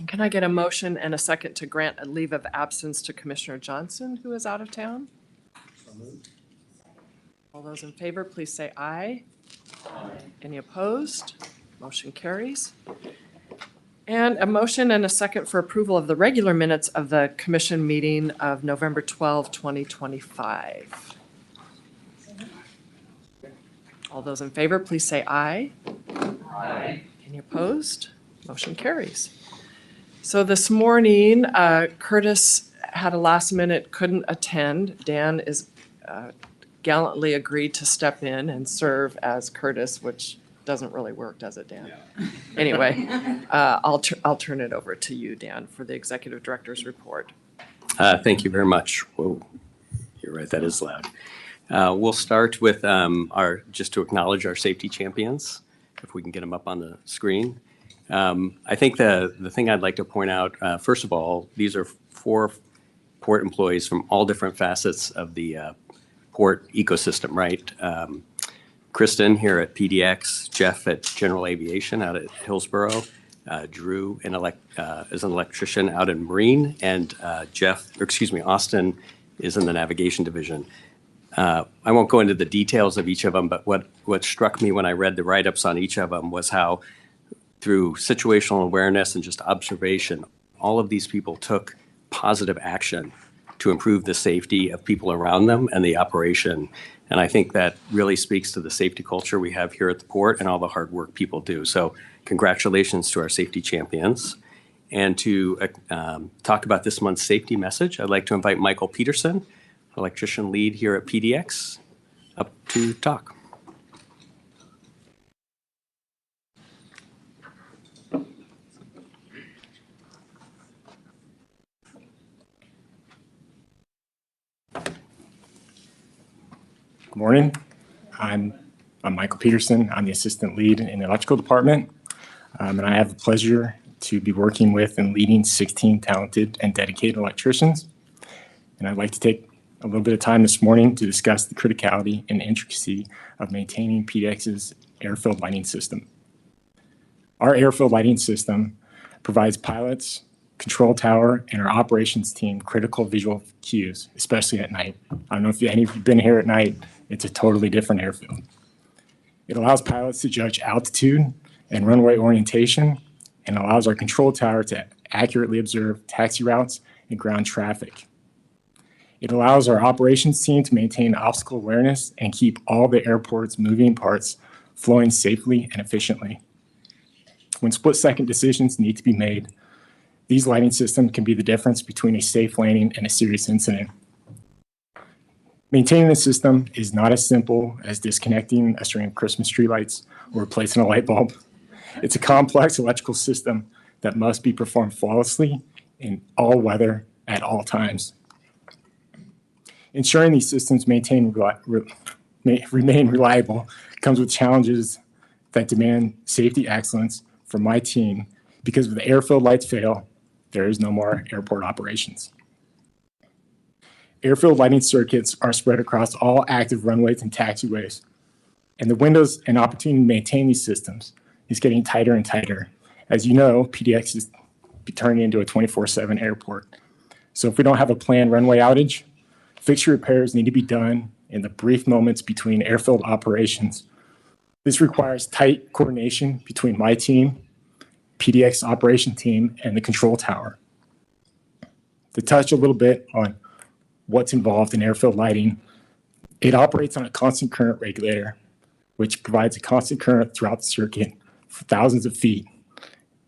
Can I get a motion and a second to grant a leave of absence to Commissioner Johnson, who is out of town? All those in favor, please say aye. Aye. Any opposed? Motion carries. And a motion and a second for approval of the regular minutes of the commission meeting of November 12, 2025. All those in favor, please say aye. Aye. Any opposed? Motion carries. So this morning, Curtis had a last minute, couldn't attend. Dan is gallantly agreed to step in and serve as Curtis, which doesn't really work, does it, Dan? Yeah. Anyway, I'll turn it over to you, Dan, for the executive director's report. Thank you very much. Whoa, you're right, that is loud. We'll start with just to acknowledge our safety champions, if we can get them up on the screen. I think the thing I'd like to point out, first of all, these are 4 port employees from all different facets of the port ecosystem, right? Kristen here at PDX, Jeff at General Aviation out at Hillsboro, Drew is an electrician out in Marine, and Austin is in the navigation division. I won't go into the details of each of them, but what struck me when I read the write-ups on each of them was how through situational awareness and just observation, all of these people took positive action to improve the safety of people around them and the operation. And I think that really speaks to the safety culture we have here at the port and all the hard work people do. So congratulations to our safety champions. And to talk about this month's safety message, I'd like to invite Michael Peterson, electrician lead here at PDX, up to talk. Good morning. I'm Michael Peterson. I'm the assistant lead in the electrical department, and I have the pleasure to be working with and leading 16 talented and dedicated electricians. And I'd like to take a little bit of time this morning to discuss the criticality and intricacy of maintaining PDX's air-filled lighting system. Our air-filled lighting system provides pilots, control tower, and our operations team critical visual cues, especially at night. I don't know if any of you have been here at night. It's a totally different airfield. It allows pilots to judge altitude and runway orientation, and allows our control tower to accurately observe taxi routes and ground traffic. It allows our operations team to maintain obstacle awareness and keep all the airport's moving parts flowing safely and efficiently. When split-second decisions need to be made, these lighting systems can be the difference between a safe landing and a serious incident. Maintaining the system is not as simple as disconnecting a string of Christmas tree lights or replacing a light bulb. It's a complex electrical system that must be performed flawlessly in all weather at all times. Ensuring these systems remain reliable comes with challenges that demand safety excellence from my team, because if the air-filled lights fail, there is no more airport operations. Air-filled lighting circuits are spread across all active runways and taxiways, and the windows and opportunity to maintain these systems is getting tighter and tighter. As you know, PDX is turning into a 24/7 airport. So if we don't have a planned runway outage, fixture repairs need to be done in the brief moments between airfield operations. This requires tight coordination between my team, PDX operation team, and the control tower. To touch a little bit on what's involved in airfield lighting, it operates on a constant current regulator, which provides a constant current throughout the circuit for thousands of feet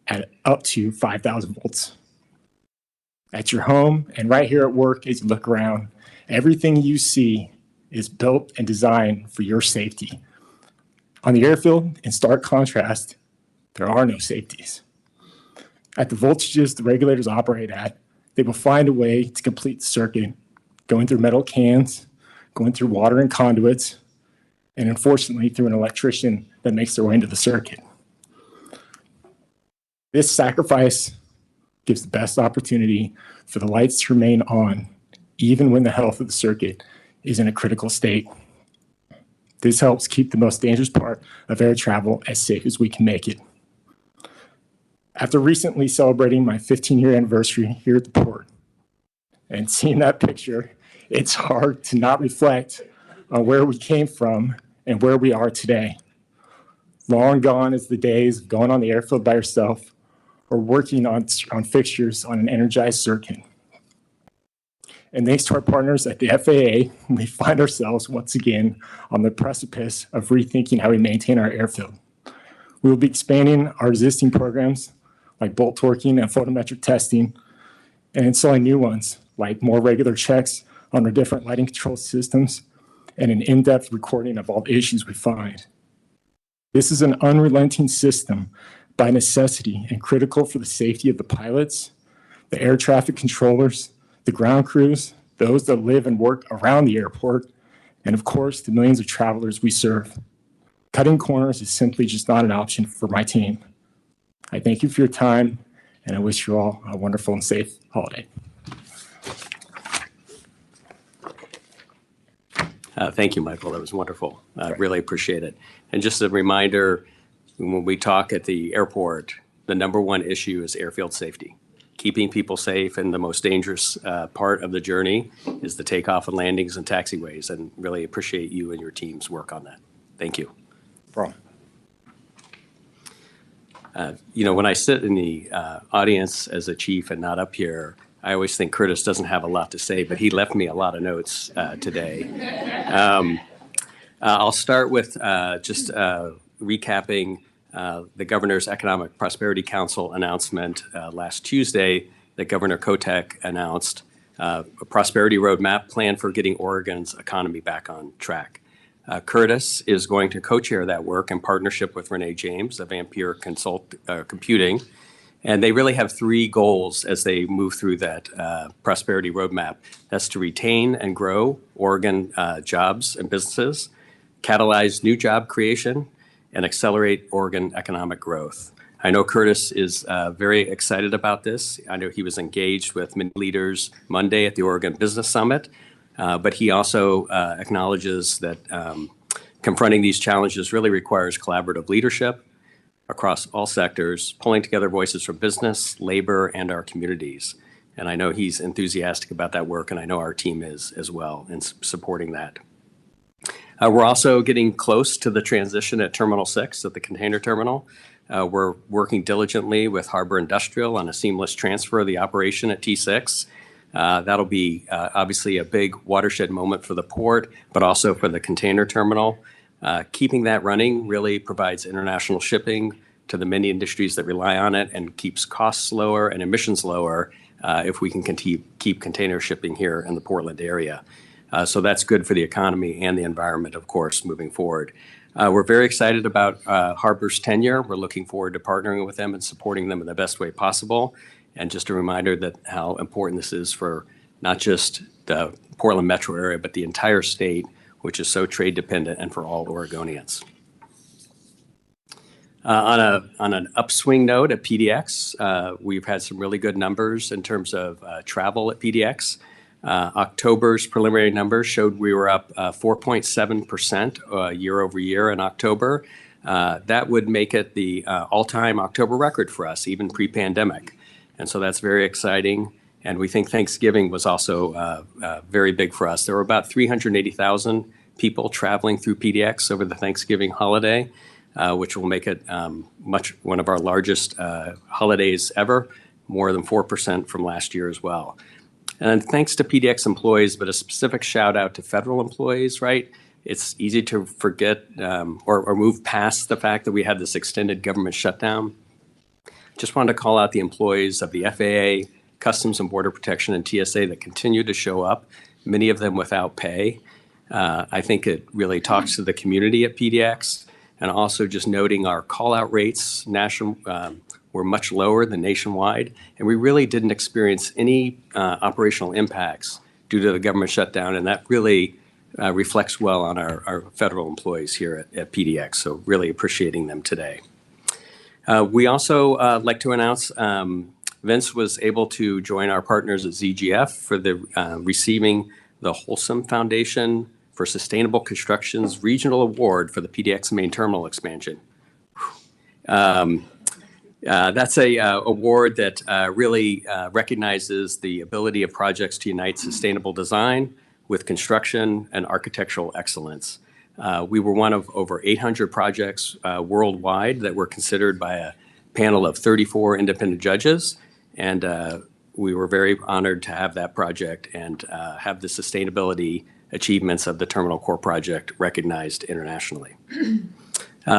at up to 5,000 volts. At your home and right here at work, as you look around, everything you see is built and designed for your safety. On the airfield, in stark contrast, there are no safeties. At the voltages the regulators operate at, they will find a way to complete the circuit, going through metal cans, going through water and conduits, and unfortunately through an electrician that makes their way into the circuit. This sacrifice gives the best opportunity for the lights to remain on, even when the health of the circuit is in a critical state. This helps keep the most dangerous part of air travel as safe as we can make it. After recently celebrating my 15-year anniversary here at the port and seeing that picture, it's hard to not reflect on where we came from and where we are today. Long gone is the days of going on the airfield by yourself or working on fixtures on an energized circuit. And thanks to our partners at the FAA, we find ourselves once again on the precipice of rethinking how we maintain our airfield. We will be expanding our existing programs like bolt torquing and photometric testing and installing new ones like more regular checks on our different lighting control systems and an in-depth recording of all the issues we find. This is an unrelenting system by necessity and critical for the safety of the pilots, the air traffic controllers, the ground crews, those that live and work around the airport, and of course, the millions of travelers we serve. Cutting corners is simply just not an option for my team. I thank you for your time, and I wish you all a wonderful and safe holiday. Thank you, Michael. That was wonderful. I really appreciate it. And just a reminder, when we talk at the airport, the number one issue is airfield safety. Keeping people safe, and the most dangerous part of the journey is the takeoff and landings and taxiways, and really appreciate you and your team's work on that. Thank you. Bro. When I sit in the audience as a chief and not up here, I always think Curtis doesn't have a lot to say, but he left me a lot of notes today. I'll start with just recapping the Governor's Economic Prosperity Council announcement last Tuesday that Governor Kotek announced a prosperity roadmap plan for getting Oregon's economy back on track. Curtis is going to co-chair that work in partnership with Renee James of Ampere Computing. And they really have three goals as they move through that prosperity roadmap. That's to retain and grow Oregon jobs and businesses, catalyze new job creation, and accelerate Oregon economic growth. I know Curtis is very excited about this. I know he was engaged with many leaders Monday at the Oregon Business Summit, but he also acknowledges that confronting these challenges really requires collaborative leadership across all sectors, pulling together voices from business, labor, and our communities. And I know he's enthusiastic about that work, and I know our team is as well in supporting that. We're also getting close to the transition at Terminal 6 at the container terminal. We're working diligently with Harbor Industrial on a seamless transfer of the operation at T6. That'll be obviously a big watershed moment for the port, but also for the container terminal. Keeping that running really provides international shipping to the many industries that rely on it and keeps costs lower and emissions lower if we can keep container shipping here in the Portland area. So that's good for the economy and the environment, of course, moving forward. We're very excited about Harbor's tenure. We're looking forward to partnering with them and supporting them in the best way possible. And just a reminder that how important this is for not just the Portland metro area, but the entire state, which is so trade dependent, and for all Oregonians. On an upswing note at PDX, we've had some really good numbers in terms of travel at PDX. October's preliminary numbers showed we were up 4.7% year over year in October. That would make it the all-time October record for us, even pre-pandemic. And so that's very exciting. And we think Thanksgiving was also very big for us. There were about 380,000 people traveling through PDX over the Thanksgiving holiday, which will make it one of our largest holidays ever, more than 4% from last year as well. And thanks to PDX employees, but a specific shout out to federal employees, right? It's easy to forget or move past the fact that we had this extended government shutdown. Just wanted to call out the employees of the FAA, Customs and Border Protection, and TSA that continue to show up, many of them without pay. I think it really talks to the community at PDX, and also just noting our call-out rates were much lower than nationwide, and we really didn't experience any operational impacts due to the government shutdown, and that really reflects well on our federal employees here at PDX, so really appreciating them today. We also like to announce Vince was able to join our partners at ZGF for the receiving the Wholesome Foundation for Sustainable Construction's Regional Award for the PDX Main Terminal expansion. That's a award that really recognizes the ability of projects to unite sustainable design with construction and architectural excellence. We were one of over 800 projects worldwide that were considered by a panel of 34 independent judges, and we were very honored to have that project and have the sustainability achievements of the Terminal Core project recognized internationally.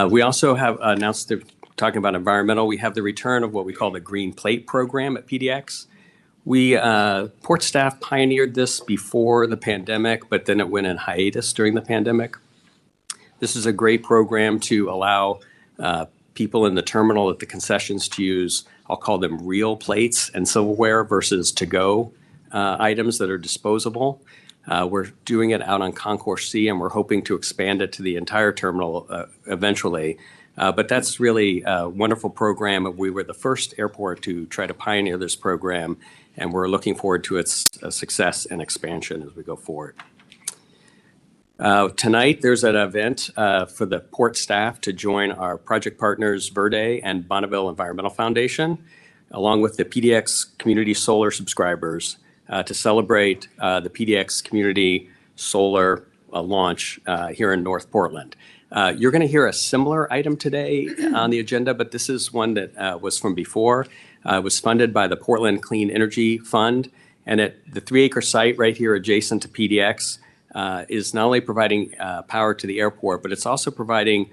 We also have announced, talking about environmental, we have the return of what we call the Green Plate program at PDX. We, port staff pioneered this before the pandemic, but then it went in hiatus during the pandemic. This is a great program to allow people in the terminal at the concessions to use, I'll call them real plates and silverware versus to-go items that are disposable. We're doing it out on Concourse C, and we're hoping to expand it to the entire terminal eventually. But that's really a wonderful program. We were the first airport to try to pioneer this program, and we're looking forward to its success and expansion as we go forward. Tonight, there's an event for the port staff to join our project partners, Verde and Bonneville Environmental Foundation, along with the PDX Community Solar subscribers to celebrate the PDX Community Solar launch here in North Portland. You're going to hear a similar item today on the agenda, but this is one that was from before. It was funded by the Portland Clean Energy Fund, and at the 3-acre site right here adjacent to PDX, is not only providing power to the airport, but it's also providing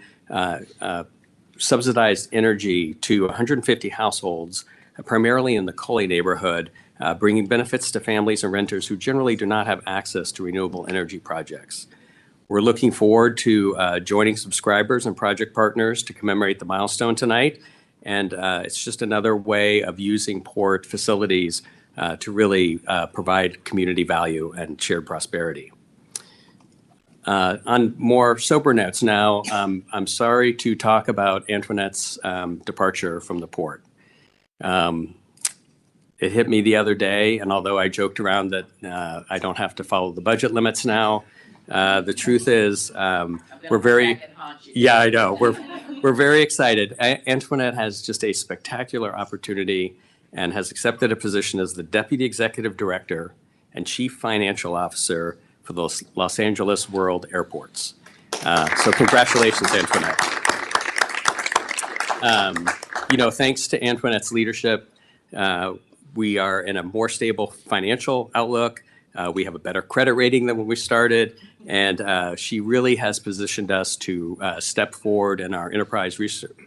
subsidized energy to 150 households, primarily in the Coley neighborhood, bringing benefits to families and renters who generally do not have access to renewable energy projects. We're looking forward to joining subscribers and project partners to commemorate the milestone tonight. And it's just another way of using port facilities to really provide community value and shared prosperity. On more sober notes now, I'm sorry to talk about Antoinette's departure from the port. It hit me the other day, and although I joked around that I don't have to follow the budget limits now, the truth is we're very, yeah, I know, we're very excited. Antoinette has just a spectacular opportunity and has accepted a position as the Deputy Executive Director and Chief Financial Officer for the Los Angeles World Airports. So congratulations, Antoinette. Thanks to Antoinette's leadership, we are in a more stable financial outlook. We have a better credit rating than when we started, and she really has positioned us to step forward in our enterprise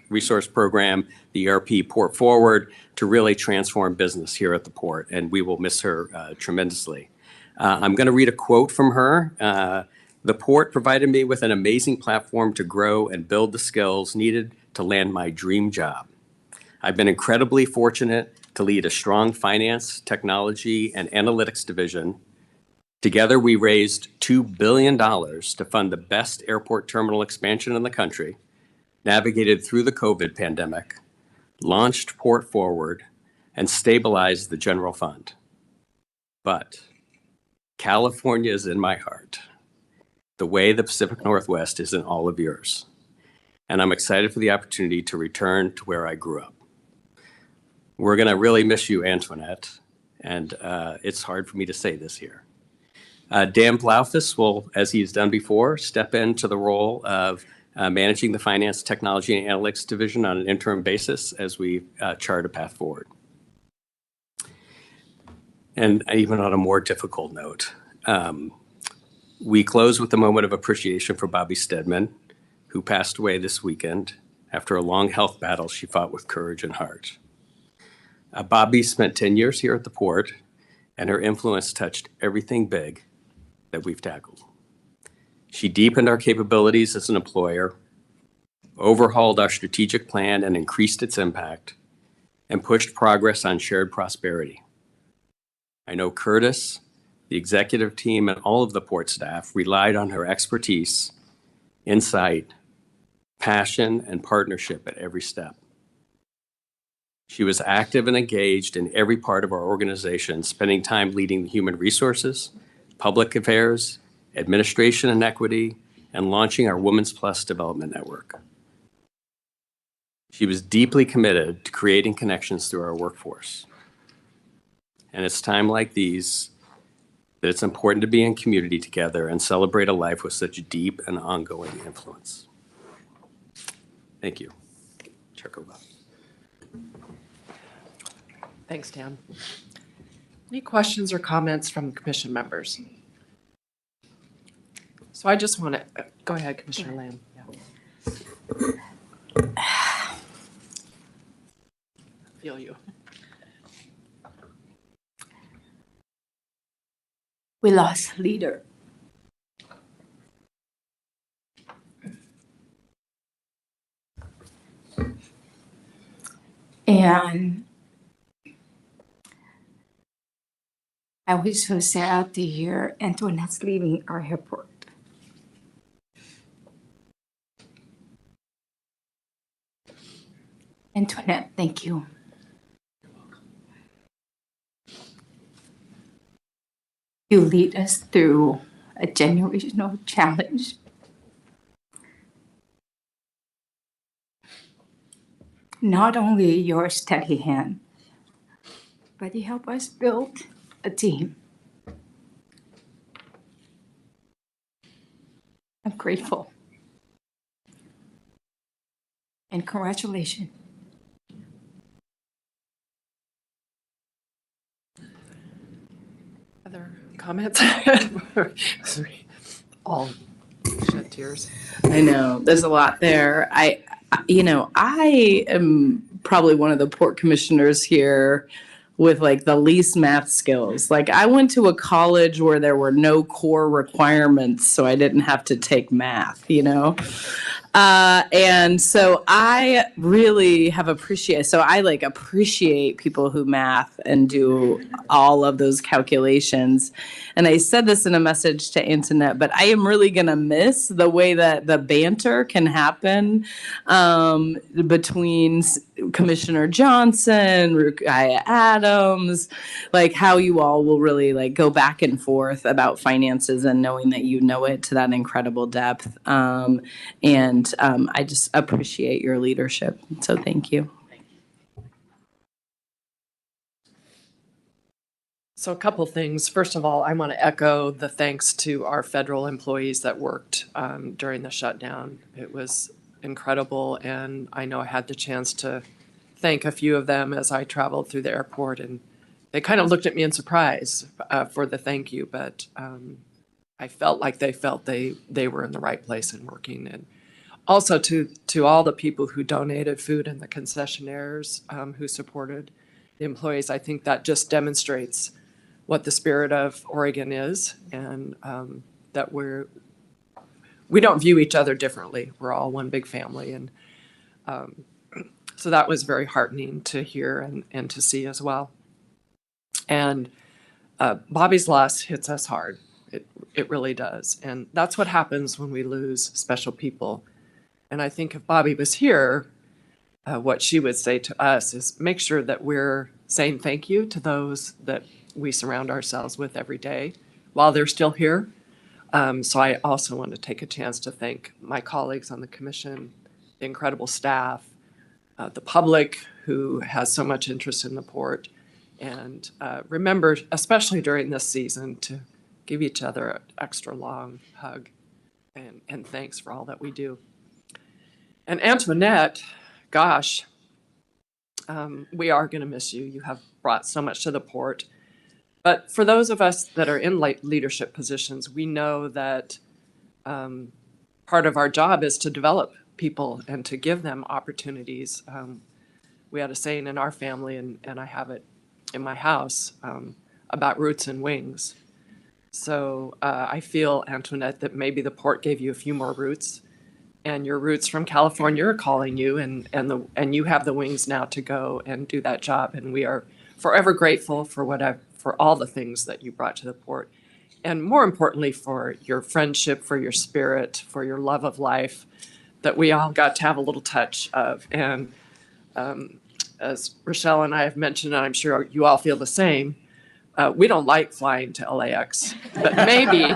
resource program, the ERP Port Forward, to really transform business here at the port, and we will miss her tremendously. I'm going to read a quote from her. The port provided me with an amazing platform to grow and build the skills needed to land my dream job. I've been incredibly fortunate to lead a strong finance, technology, and analytics division. Together, we raised $2 billion to fund the best airport terminal expansion in the country, navigated through the COVID pandemic, launched Port Forward, and stabilized the general fund. But California is in my heart, the way the Pacific Northwest is in all of yours. And I'm excited for the opportunity to return to where I grew up. We're going to really miss you, Antoinette, and it's hard for me to say this here. Dan Blaufus will, as he's done before, step into the role of managing the Finance, Technology, and Analytics Division on an interim basis as we chart a path forward. And even on a more difficult note, we close with a moment of appreciation for Bobby Stedman, who passed away this weekend after a long health battle she fought with courage and heart. Bobby spent 10 years here at the port, and her influence touched everything big that we've tackled. She deepened our capabilities as an employer, overhauled our strategic plan and increased its impact, and pushed progress on shared prosperity. I know Curtis, the executive team, and all of the port staff relied on her expertise, insight, passion, and partnership at every step. She was active and engaged in every part of our organization, spending time leading the human resources, public affairs, administration and equity, and launching our Women's Plus Development Network. She was deeply committed to creating connections through our workforce. And it's time like these that it's important to be in community together and celebrate a life with such deep and ongoing influence. Thank you. Chair Kobach. Thanks, Dan. Any questions or comments from commission members? So I just want to, go ahead, Commissioner Lamb. Yeah. Feel you. We lost a leader. And I was so sad to hear Antoinette's leaving our airport. Antoinette, thank you. You lead us through a generational challenge. Not only your steady hand, but you help us build a team. I'm grateful. And congratulations. Other comments? Sorry. All shed tears. I know there's a lot there. I am probably one of the port commissioners here with like the least math skills. Like I went to a college where there were no core requirements, so I didn't have to take math, and so I really have appreciate people who math and do all of those calculations. And I said this in a message to Antoinette, but I am really going to miss the way that the banter can happen between Commissioner Johnson, Rukiah Adams, like how you all will really like go back and forth about finances and knowing that you know it to that incredible depth. And I just appreciate your leadership. So thank you. So a couple things. First of all, I want to echo the thanks to our federal employees that worked during the shutdown. It was incredible, and I know I had the chance to thank a few of them as I traveled through the airport, and they kind of looked at me in surprise for the thank you, but I felt like they felt they were in the right place and working. And also to all the people who donated food and the concessionaires who supported the employees. I think that just demonstrates what the spirit of Oregon is, and that we don't view each other differently. We're all one big family, and so that was very heartening to hear and to see as well. And Bobby's loss hits us hard. It really does, and that's what happens when we lose special people. And I think if Bobby was here, what she would say to us is make sure that we're saying thank you to those that we surround ourselves with every day while they're still here. So I also want to take a chance to thank my colleagues on the commission, the incredible staff, the public who has so much interest in the port, and remember, especially during this season, to give each other an extra long hug and thanks for all that we do. And Antoinette, gosh, we are going to miss you. You have brought so much to the port. But for those of us that are in leadership positions, we know that part of our job is to develop people and to give them opportunities. We had a saying in our family, and I have it in my house, about roots and wings. So I feel, Antoinette, that maybe the port gave you a few more roots, and your roots from California are calling you, and you have the wings now to go and do that job. And we are forever grateful for all the things that you brought to the port, and more importantly, for your friendship, for your spirit, for your love of life that we all got to have a little touch of. And as Rochelle and I have mentioned, and I'm sure you all feel the same, we don't like flying to LAX, but maybe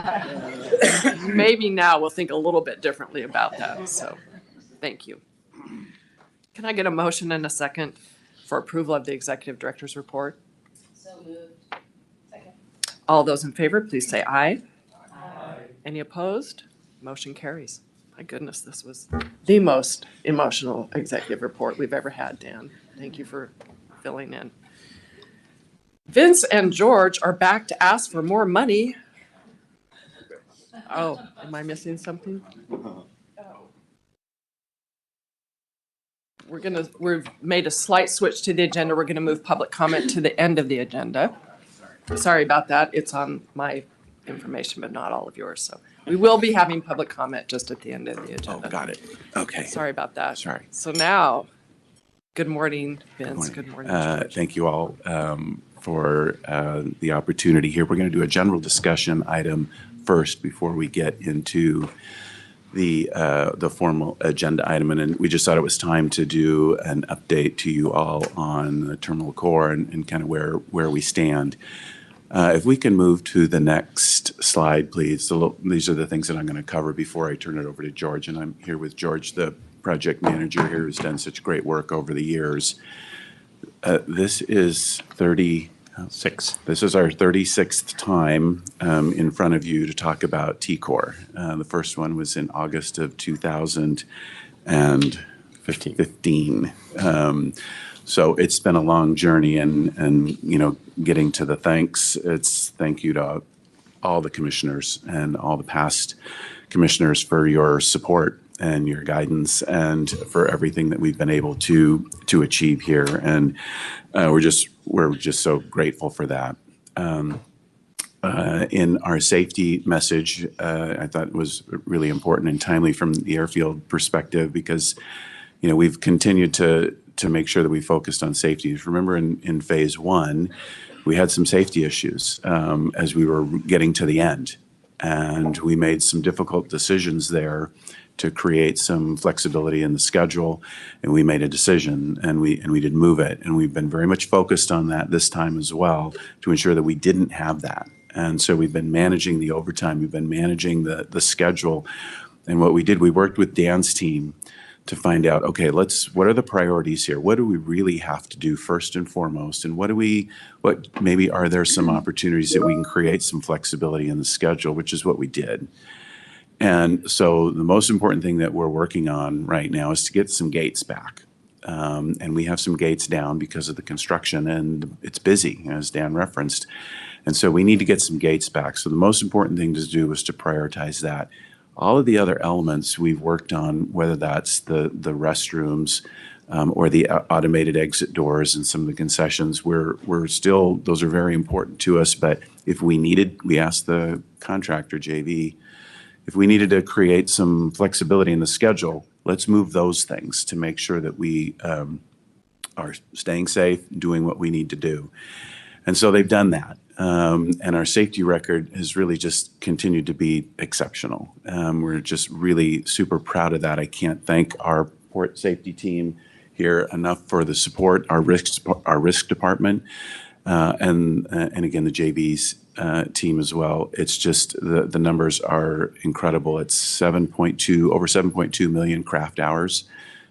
now we'll think a little bit differently about that. So thank you. Can I get a motion and a second for approval of the executive director's report? So moved. Second. All those in favor, please say aye. Any opposed? Motion carries. My goodness, this was the most emotional executive report we've ever had, Dan. Thank you for filling in. Vince and George are back to ask for more money. Oh, am I missing something? We've made a slight switch to the agenda. We're gonna move public comment to the end of the agenda. Sorry about that. It's on my information, but not all of yours, so. We will be having public comment just at the end of the Oh, agenda. got it. Okay. Sorry about that. Sorry. So now, good morning, Vince. Good morning, George. Thank you all for the opportunity here. We're going to do a general discussion item first before we get into the formal agenda item. And we just thought it was time to do an update to you all on the terminal core and kind of where we stand. If we can move to the next slide, please. These are the things that I'm going to cover before I turn it over to George. And I'm here with George, the project manager here, who's done such great work over the years. This is 36. This is our 36th time in front of you to talk about T-Core. The first one was in August of 2015. So it's been a long journey, and getting to the thanks, it's thank you to all the commissioners and all the past commissioners for your support and your guidance and for everything that we've been able to achieve here. And we're just so grateful for that. In our safety message, I thought it was really important and timely from the airfield perspective because, we've continued to make sure that we focused on safety. Remember in phase one, we had some safety issues as we were getting to the end. And we made some difficult decisions there to create some flexibility in the schedule. And we made a decision and we did move it. And we've been very much focused on that this time as well to ensure that we didn't have that. And so we've been managing the overtime. We've been managing the schedule. And what we did, we worked with Dan's team to find out, okay, what are the priorities here? What do we really have to do first and foremost? And what maybe are there some opportunities that we can create some flexibility in the schedule, which is what we did. And so the most important thing that we're working on right now is to get some gates back. And we have some gates down because of the construction and it's busy, as Dan referenced. And so we need to get some gates back. So the most important thing to do is to prioritize that. All of the other elements we've worked on, whether that's the restrooms or the automated exit doors and some of the concessions, we're still, those are very important to us. But if we asked the contractor, JV, if we needed to create some flexibility in the schedule, let's move those things to make sure that we are staying safe, doing what we need to do. And so they've done that. And our safety record has really just continued to be exceptional. We're just really super proud of that. I can't thank our port safety team here enough for the support, our risk department, and again, the JV's team as well. It's just the numbers are incredible. It's over 7.2 million craft hours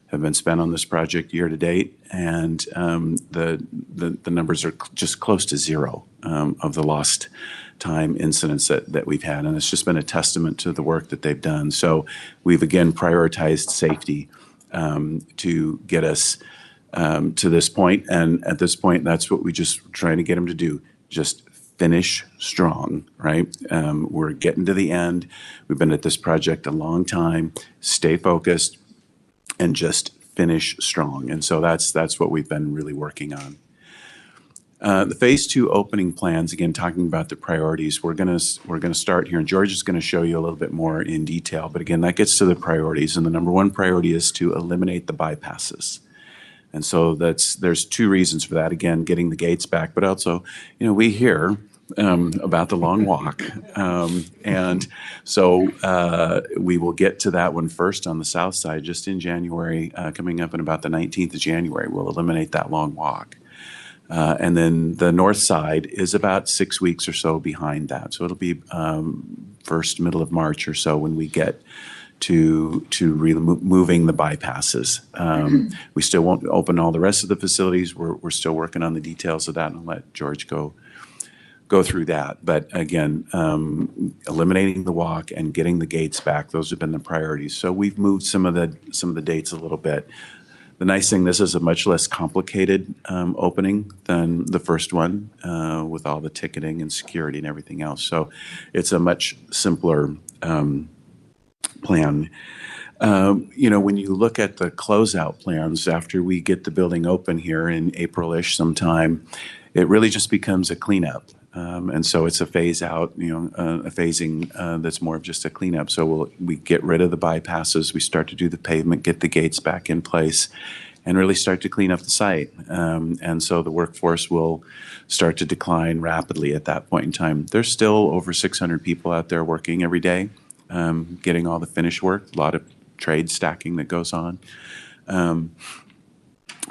have been spent on this project year to date, and the numbers are just close to zero of the lost time incidents that we've had, and it's just been a testament to the work that they've done. So we've again prioritized safety to get us to this point, and at this point, that's what we just trying to get them to do. Just finish strong, right? We're getting to the end. We've been at this project a long time. Stay focused and just finish strong. And so that's what we've been really working on. The phase 2 opening plans, again, talking about the priorities, we're gonna start here, and George is gonna show you a little bit more in detail. But again, that gets to the priorities, and the number one priority is to eliminate the bypasses. And so there's two reasons for that. Again, getting the gates back, but also, we hear about the long walk. And so we will get to that one first on the south side, just in January, coming up in about the 19th of January, we'll eliminate that long walk. And then the north side is about 6 weeks or so behind that. So it'll be middle of March or so when we get to removing the bypasses. We still won't open all the rest of the facilities. We're still working on the details of that, and I'll let George go through that. But again, eliminating the walk and getting the gates back, those have been the priorities. So we've moved some of the dates a little bit. The nice thing, this is a much less complicated opening than the first one with all the ticketing and security and everything else. So it's a much simpler plan. When you look at the closeout plans after we get the building open here in April-ish sometime, it really just becomes a cleanup. And so it's a phase out, a phasing that's more of just a cleanup. So we get rid of the bypasses, we start to do the pavement, get the gates back in place, and really start to clean up the site. And so the workforce will start to decline rapidly at that point in time. There's still over 600 people out there working every day, getting all the finished work, a lot of trade stacking that goes on.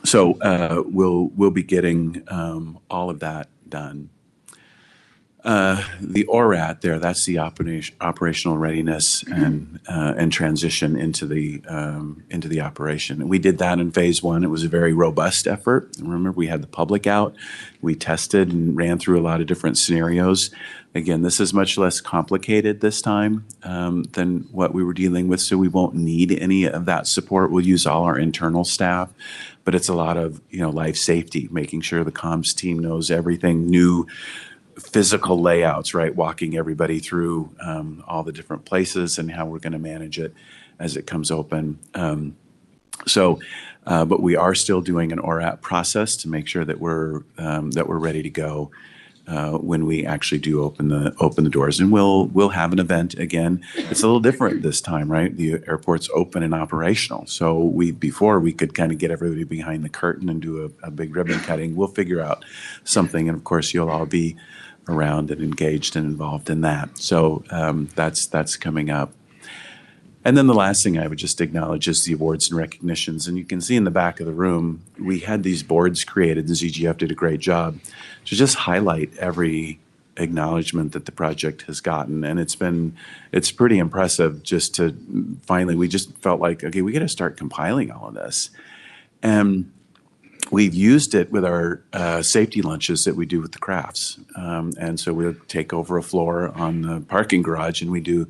So we'll be getting all of that done. The ORAT there, that's the operational readiness and transition into the operation. We did that in phase one. It was a very robust effort. Remember, we had the public out. We tested and ran through a lot of different scenarios. Again, this is much less complicated this time than what we were dealing with, so we won't need any of that support. We'll use all our internal staff, but it's a lot of life safety, making sure the comms team knows everything, new physical layouts, right? Walking everybody through all the different places and how we're going to manage it as it comes open. But we are still doing an ORAT process to make sure that we're ready to go when we actually do open the doors. And we'll have an event again. It's a little different this time, right? The airport's open and operational. So before we could kind of get everybody behind the curtain and do a big ribbon cutting. We'll figure out something, and of course you'll all be around and engaged and involved in that. So that's coming up. And then the last thing I would just acknowledge is the awards and recognitions. And you can see in the back of the room, we had these boards created, and ZGF did a great job to just highlight every acknowledgement that the project has gotten. And it's pretty impressive just to finally, we just felt like, okay, we got to start compiling all of this. And we've used it with our safety lunches that we do with the crafts. And so we'll take over a floor on the parking garage and we do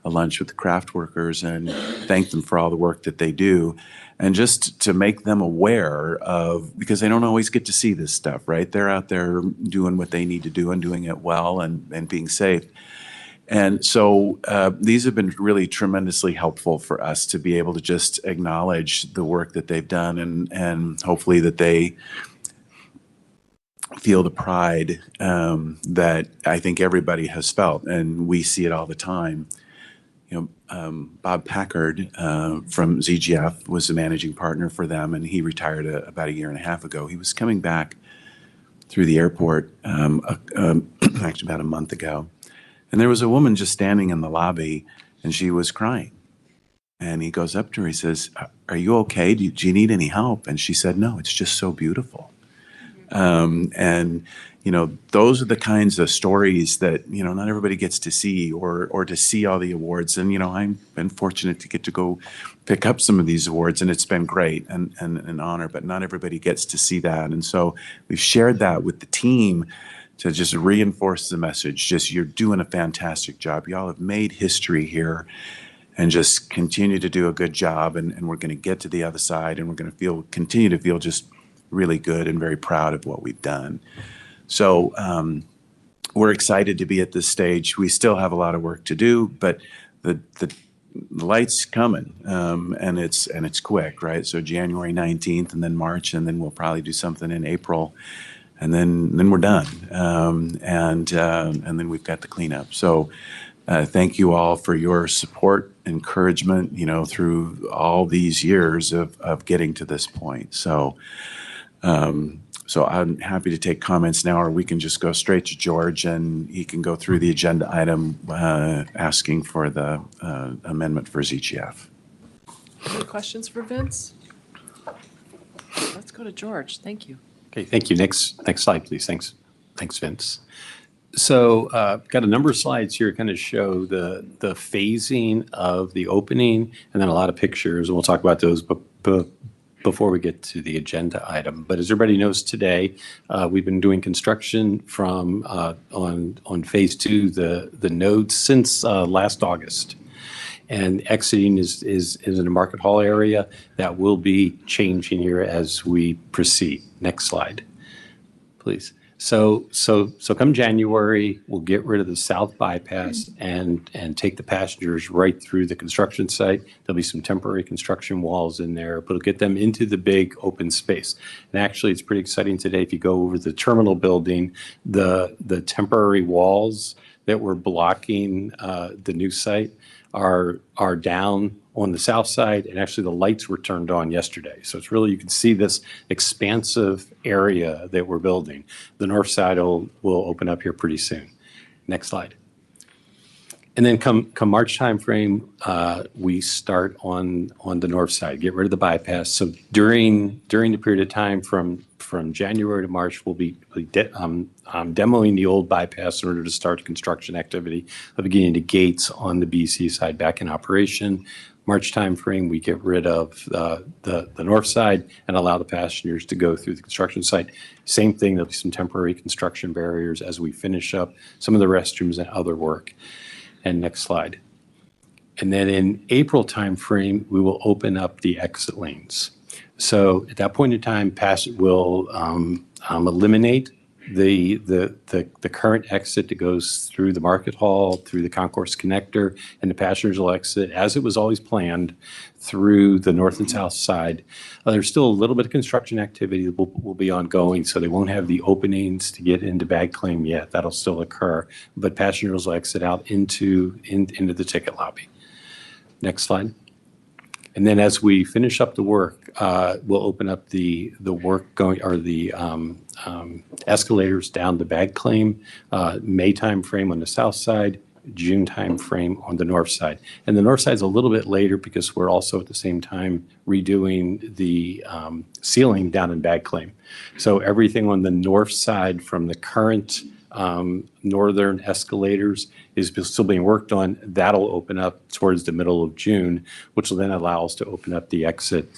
a lunch with the craft workers and thank them for all the work that they do. And just to make them aware of, because they don't always get to see this stuff, right? They're out there doing what they need to do and doing it well and being safe. And so these have been really tremendously helpful for us to be able to just acknowledge the work that they've done and hopefully that they feel the pride that I think everybody has felt, and we see it all the time. Bob Packard from ZGF was the managing partner for them, and he retired about a year and a half ago. He was coming back through the airport actually about a month ago. And there was a woman just standing in the lobby, and she was crying. And he goes up to her, he says, "Are you okay? Do you need any help?" And she said, "No, it's just so beautiful." Those are the kinds of stories that, not everybody gets to see or to see all the awards. And, I've been fortunate to get to go pick up some of these awards, and it's been great and an honor, but not everybody gets to see that. And so we've shared that with the team to just reinforce the message. Just, you're doing a fantastic job. Y'all have made history here, and just continue to do a good job. And we're going to get to the other side, and we're going to continue to feel just really good and very proud of what we've done. So we're excited to be at this stage. We still have a lot of work to do, but the light's coming, and it's quick, right? So January 19th, and then March, and then we'll probably do something in April, and then we're done, and then we've got the cleanup. So thank you all for your support, encouragement, through all these years of getting to this point. So I'm happy to take comments now, or we can just go straight to George and he can go through the agenda item asking for the amendment for ZGF. Any questions for Vince? Let's go to George. Thank you. Okay, thank you. Next slide, please. Thanks, Vince. So got a number of slides here kind of show the phasing of the opening and then a lot of pictures. And we'll talk about those before we get to the agenda item. But as everybody knows today, we've been doing construction from on phase 2, the nodes since last August. And exiting is in the Market Hall area. That will be changing here as we proceed. Next slide, please. So come January, we'll get rid of the south bypass and take the passengers right through the construction site. There'll be some temporary construction walls in there, but it'll get them into the big open space. And actually, it's pretty exciting today. If you go over the terminal building, the temporary walls that were blocking the new site are down on the south side, and actually the lights were turned on yesterday. So it's really, you can see this expansive area that we're building. The north side will open up here pretty soon. Next slide. And then come March timeframe, we start on the north side, get rid of the bypass. So during the period of time from January to March, we'll be demoing the old bypass in order to start construction activity of getting the gates on the BC side back in operation. March timeframe, we get rid of the north side and allow the passengers to go through the construction site. Same thing, there'll be some temporary construction barriers as we finish up some of the restrooms and other work. And next slide. And then in April timeframe, we will open up the exit lanes. So at that point in time, will eliminate the current exit that goes through the Market Hall, through the Concourse Connector, and the passengers will exit, as it was always planned, through the north and south side. There's still a little bit of construction activity that will be ongoing, so they won't have the openings to get into bag claim yet. That'll still occur, but passengers will exit out into the ticket lobby. Next slide. And then as we finish up the work, we'll open up the work going, or the escalators down the bag claim, May timeframe on the south side, June timeframe on the north side. And the north side is a little bit later because we're also at the same time redoing the ceiling down in bag claim. So everything on the north side from the current northern escalators is still being worked on. That'll open up towards the middle of June, which will then allow us to open up the exit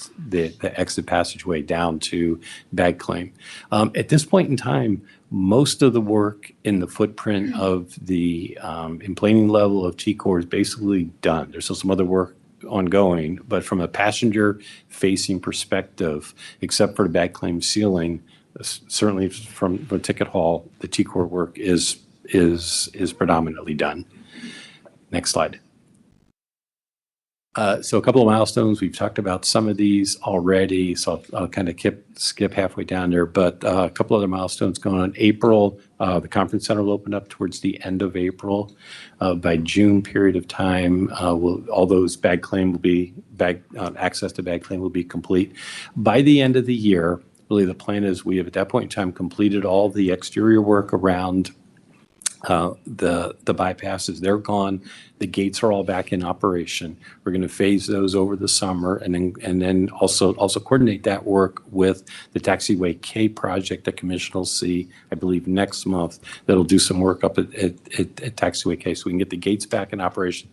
passageway down to bag claim. At this point in time, most of the work in the footprint of the emplaning level of T-Core is basically done. There's still some other work ongoing, but from a passenger facing perspective, except for the bag claim ceiling, certainly from the ticket hall, the T-Core work is predominantly done. Next slide. So a couple of milestones. We've talked about some of these already, so I'll kind of skip halfway down there. But a couple other milestones going on. April, the conference center will open up towards the end of April. By June period of time, all those bag claim will be access to bag claim will be complete. By the end of the year, really the plan is we have at that point in time completed all the exterior work around the bypasses. They're gone. The gates are all back in operation. We're going to phase those over the summer, and then also coordinate that work with the Taxiway K project that Commission will see, I believe, next month. That'll do some work up at Taxiway K, so we can get the gates back in operation.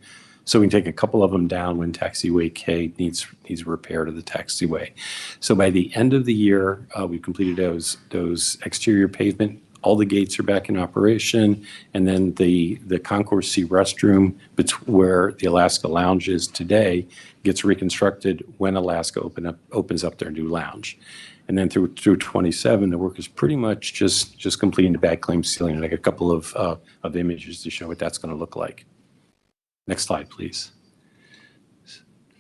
So we can take a couple of them down when Taxiway K needs repair to the taxiway. So by the end of the year, we've completed those exterior pavement. All the gates are back in operation, and then the Concourse C restroom, where the Alaska Lounge is today, gets reconstructed when Alaska opens up their new lounge. And then through 27, the work is pretty much just completing the bag claim ceiling. Like a couple of images to show what that's going to look like. Next slide, please.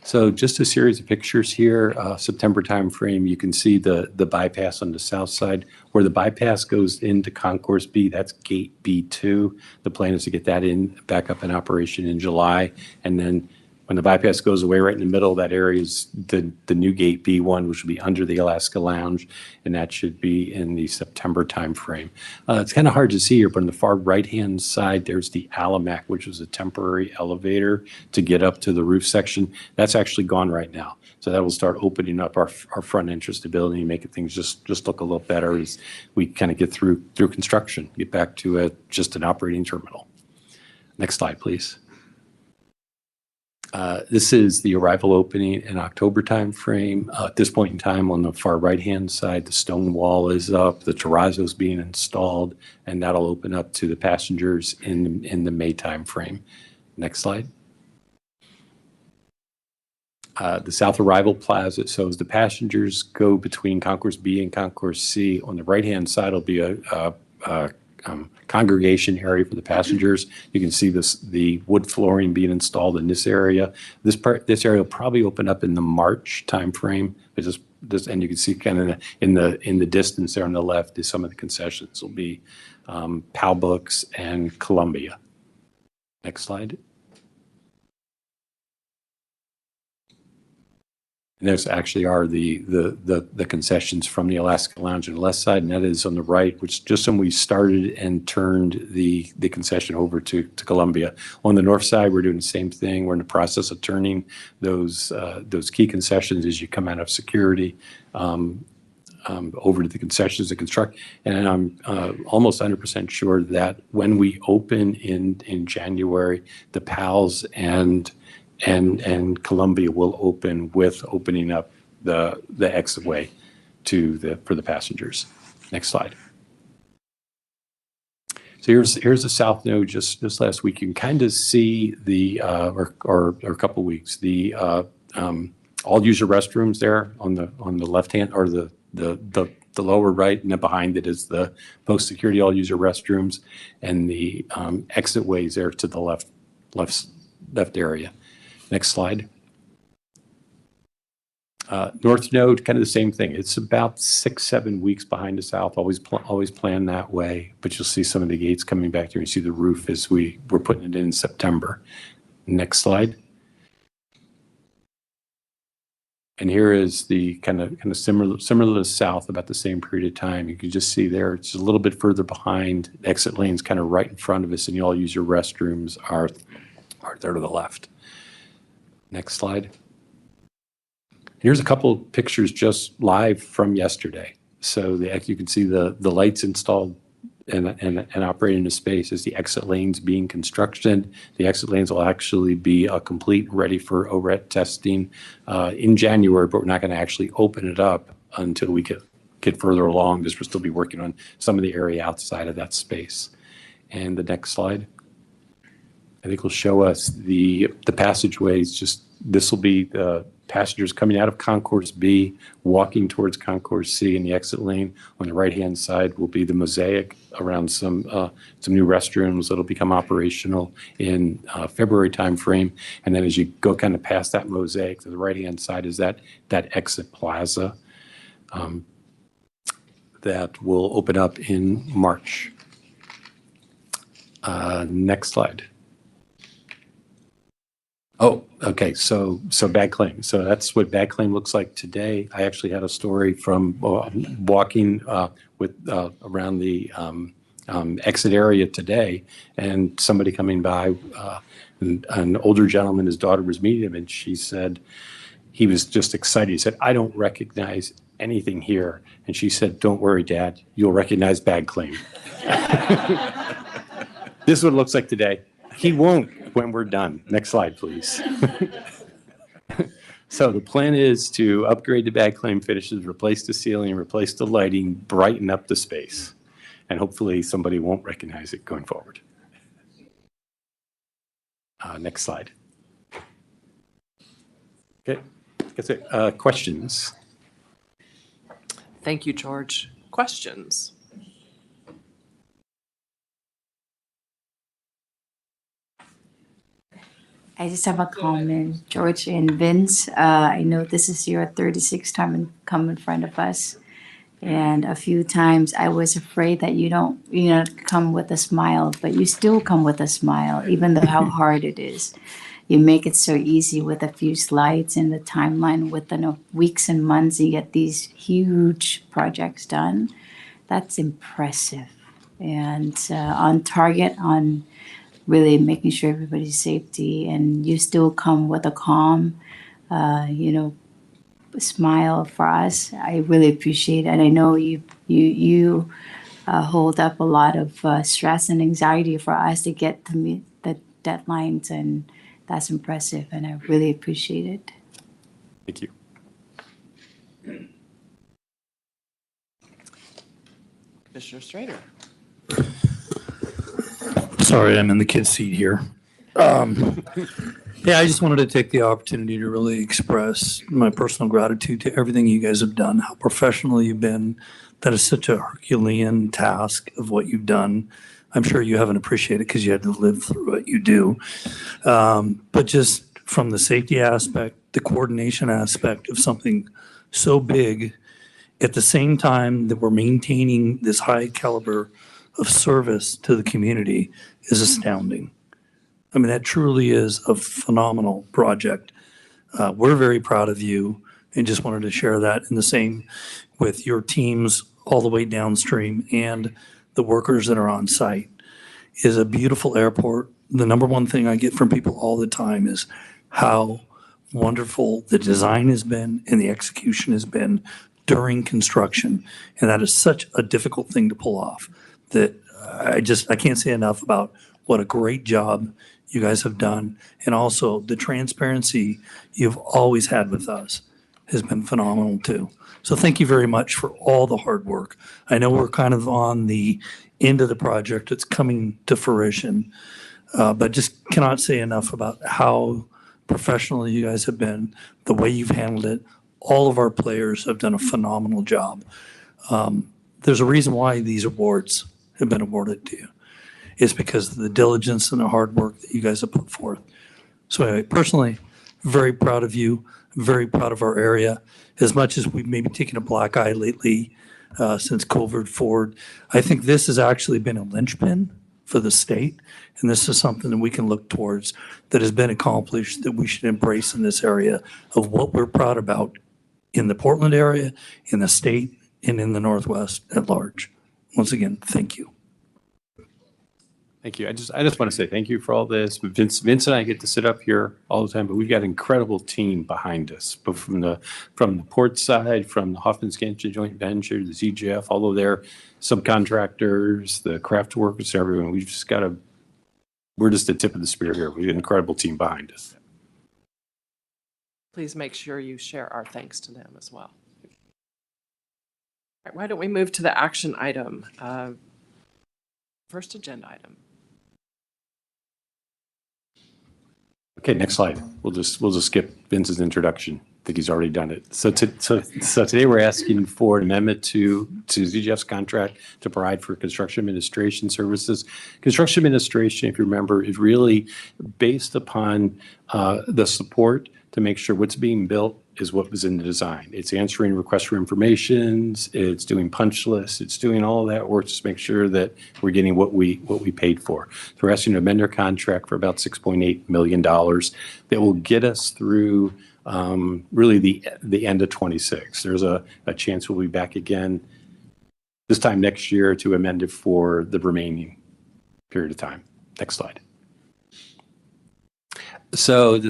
So just a series of pictures here, September timeframe. You can see the bypass on the south side. Where the bypass goes into Concourse B, that's gate B2. The plan is to get that back up in operation in July. And then when the bypass goes away, right in the middle of that area is the new gate B1, which will be under the Alaska Lounge, and that should be in the September timeframe. It's kind of hard to see here, but on the far right-hand side, there's the Alamac, which was a temporary elevator to get up to the roof section. That's actually gone right now. So that will start opening up our front entrance to the building and making things just look a little better as we kind of get through construction, get back to just an operating terminal. Next slide, please. This is the arrival opening in October timeframe. At this point in time, on the far right-hand side, the stone wall is up, the terrazzo is being installed, and that'll open up to the passengers in the May timeframe. Next slide. The South Arrival Plaza. So as the passengers go between Concourse B and Concourse C, on the right-hand side will be a congregation area for the passengers. You can see the wood flooring being installed in this area. This area will probably open up in the March timeframe. And you can see kind of in the distance there on the left is some of the concessions will be PAL Books and Columbia. Next slide. And those actually are the concessions from the Alaska Lounge on the left side, and that is on the right, which just when we started and turned the concession over to Columbia. On the north side, we're doing the same thing. We're in the process of turning those key concessions as you come out of security over to the concessions to construct. And I'm almost 100% sure that when we open in January, the PALs and Columbia will open with opening up the exitway for the passengers. Next slide. So here's the south node. Just last week, you can kind of see or a couple weeks, the all user restrooms there on the left hand or the lower right, and then behind it is the post security all user restrooms and the exit ways there to the left area. Next slide. North node, kind of the same thing. It's about 6-7 weeks behind the south. Always plan that way. But you'll see some of the gates coming back here. You see the roof as we're putting it in September. Next slide. And here is the kind of similar to south, about the same period of time. You can just see there, it's a little bit further behind. The exit lane's kind of right in front of us, and you all use your restrooms are there to the left. Next slide. Here's a couple of pictures just live from yesterday. So you can see the lights installed and operating the space as the exit lanes being constructed. The exit lanes will actually be complete, ready for ORET testing in January, but we're not going to actually open it up until we get further along, because we'll still be working on some of the area outside of that space. And the next slide. I think will show us the passageways. This will be the passengers coming out of Concourse B, walking towards Concourse C in the exit lane. On the right-hand side will be the mosaic around some new restrooms that'll become operational in February timeframe. And then as you go kind of past that mosaic, to the right-hand side is that exit plaza that will open up in March. Next slide. Oh, okay. So bag claim. So that's what bag claim looks like today. I actually had a story from walking around the exit area today, and somebody coming by, an older gentleman, his daughter was meeting him, and she said, he was just excited. He said, "I don't recognize anything here." And she said, "Don't worry, Dad, you'll recognize bag claim." This is what it looks like today. He won't when we're done. Next slide, please. So the plan is to upgrade the bag claim finishes, replace the ceiling, replace the lighting, brighten up the space. And hopefully somebody won't recognize it going forward. Next slide. Okay, that's it. Questions? Thank you, George. Questions? I just have a comment, George and Vince. I know this is your 36th time and come in front of us. And a few times I was afraid that you don't, come with a smile, but you still come with a smile, even though how hard it is. You make it so easy with a few slides in the timeline. Within weeks and months, you get these huge projects done. That's impressive. And on target, on really making sure everybody's safety, and you still come with a calm, smile for us. I really appreciate it. And I know you hold up a lot of stress and anxiety for us to get to meet the deadlines, and that's impressive, and I really appreciate it. Thank you. Commissioner Strader. Sorry, I'm in the kid's seat here. Yeah, I just wanted to take the opportunity to really express my personal gratitude to everything you guys have done, how professional you've been. That is such a Herculean task of what you've done. I'm sure you haven't appreciated because you had to live through what you do. But just from the safety aspect, the coordination aspect of something so big, at the same time that we're maintaining this high caliber of service to the community is astounding. I mean, that truly is a phenomenal project. We're very proud of you and just wanted to share that, in the same with your teams all the way downstream and the workers that are on site. It is a beautiful airport. The number one thing I get from people all the time is how wonderful the design has been and the execution has been during construction. And that is such a difficult thing to pull off that I can't say enough about what a great job you guys have done. And also the transparency you've always had with us has been phenomenal too. So thank you very much for all the hard work. I know we're kind of on the end of the project. It's coming to fruition. But just cannot say enough about how professional you guys have been, the way you've handled it. All of our players have done a phenomenal job. There's a reason why these awards have been awarded to you. It's because of the diligence and the hard work that you guys have put forth. So anyway, personally, very proud of you, very proud of our area. As much as we've maybe taken a black eye lately since COVID forward, I think this has actually been a linchpin for the state. And this is something that we can look towards that has been accomplished, that we should embrace in this area of what we're proud about in the Portland area, in the state, and in the Northwest at large. Once again, thank you. Thank you. I just want to say thank you for all this. Vince and I get to sit up here all the time, but we've got an incredible team behind us, both from the port side, from the Hoffman Scantia joint venture, the ZGF, all of their subcontractors, the craft workers, everyone. We've just got we're just the tip of the spear here. We have an incredible team behind us. Please make sure you share our thanks to them as well. All right, why don't we move to the action item? First agenda item. Okay, next slide. We'll just skip Vince's introduction. I think he's already done it. So today we're asking for an amendment to ZGF's contract to provide for construction administration services. Construction administration, if you remember, is really based upon the support to make sure what's being built is what was in the design. It's answering requests for informations, it's doing punch lists, it's doing all of that work to make sure that we're getting what we paid for. So we're asking to amend our contract for about $6.8 million that will get us through really the end of 26. There's a chance we'll be back again this time next year to amend it for the remaining period of time. Next slide. So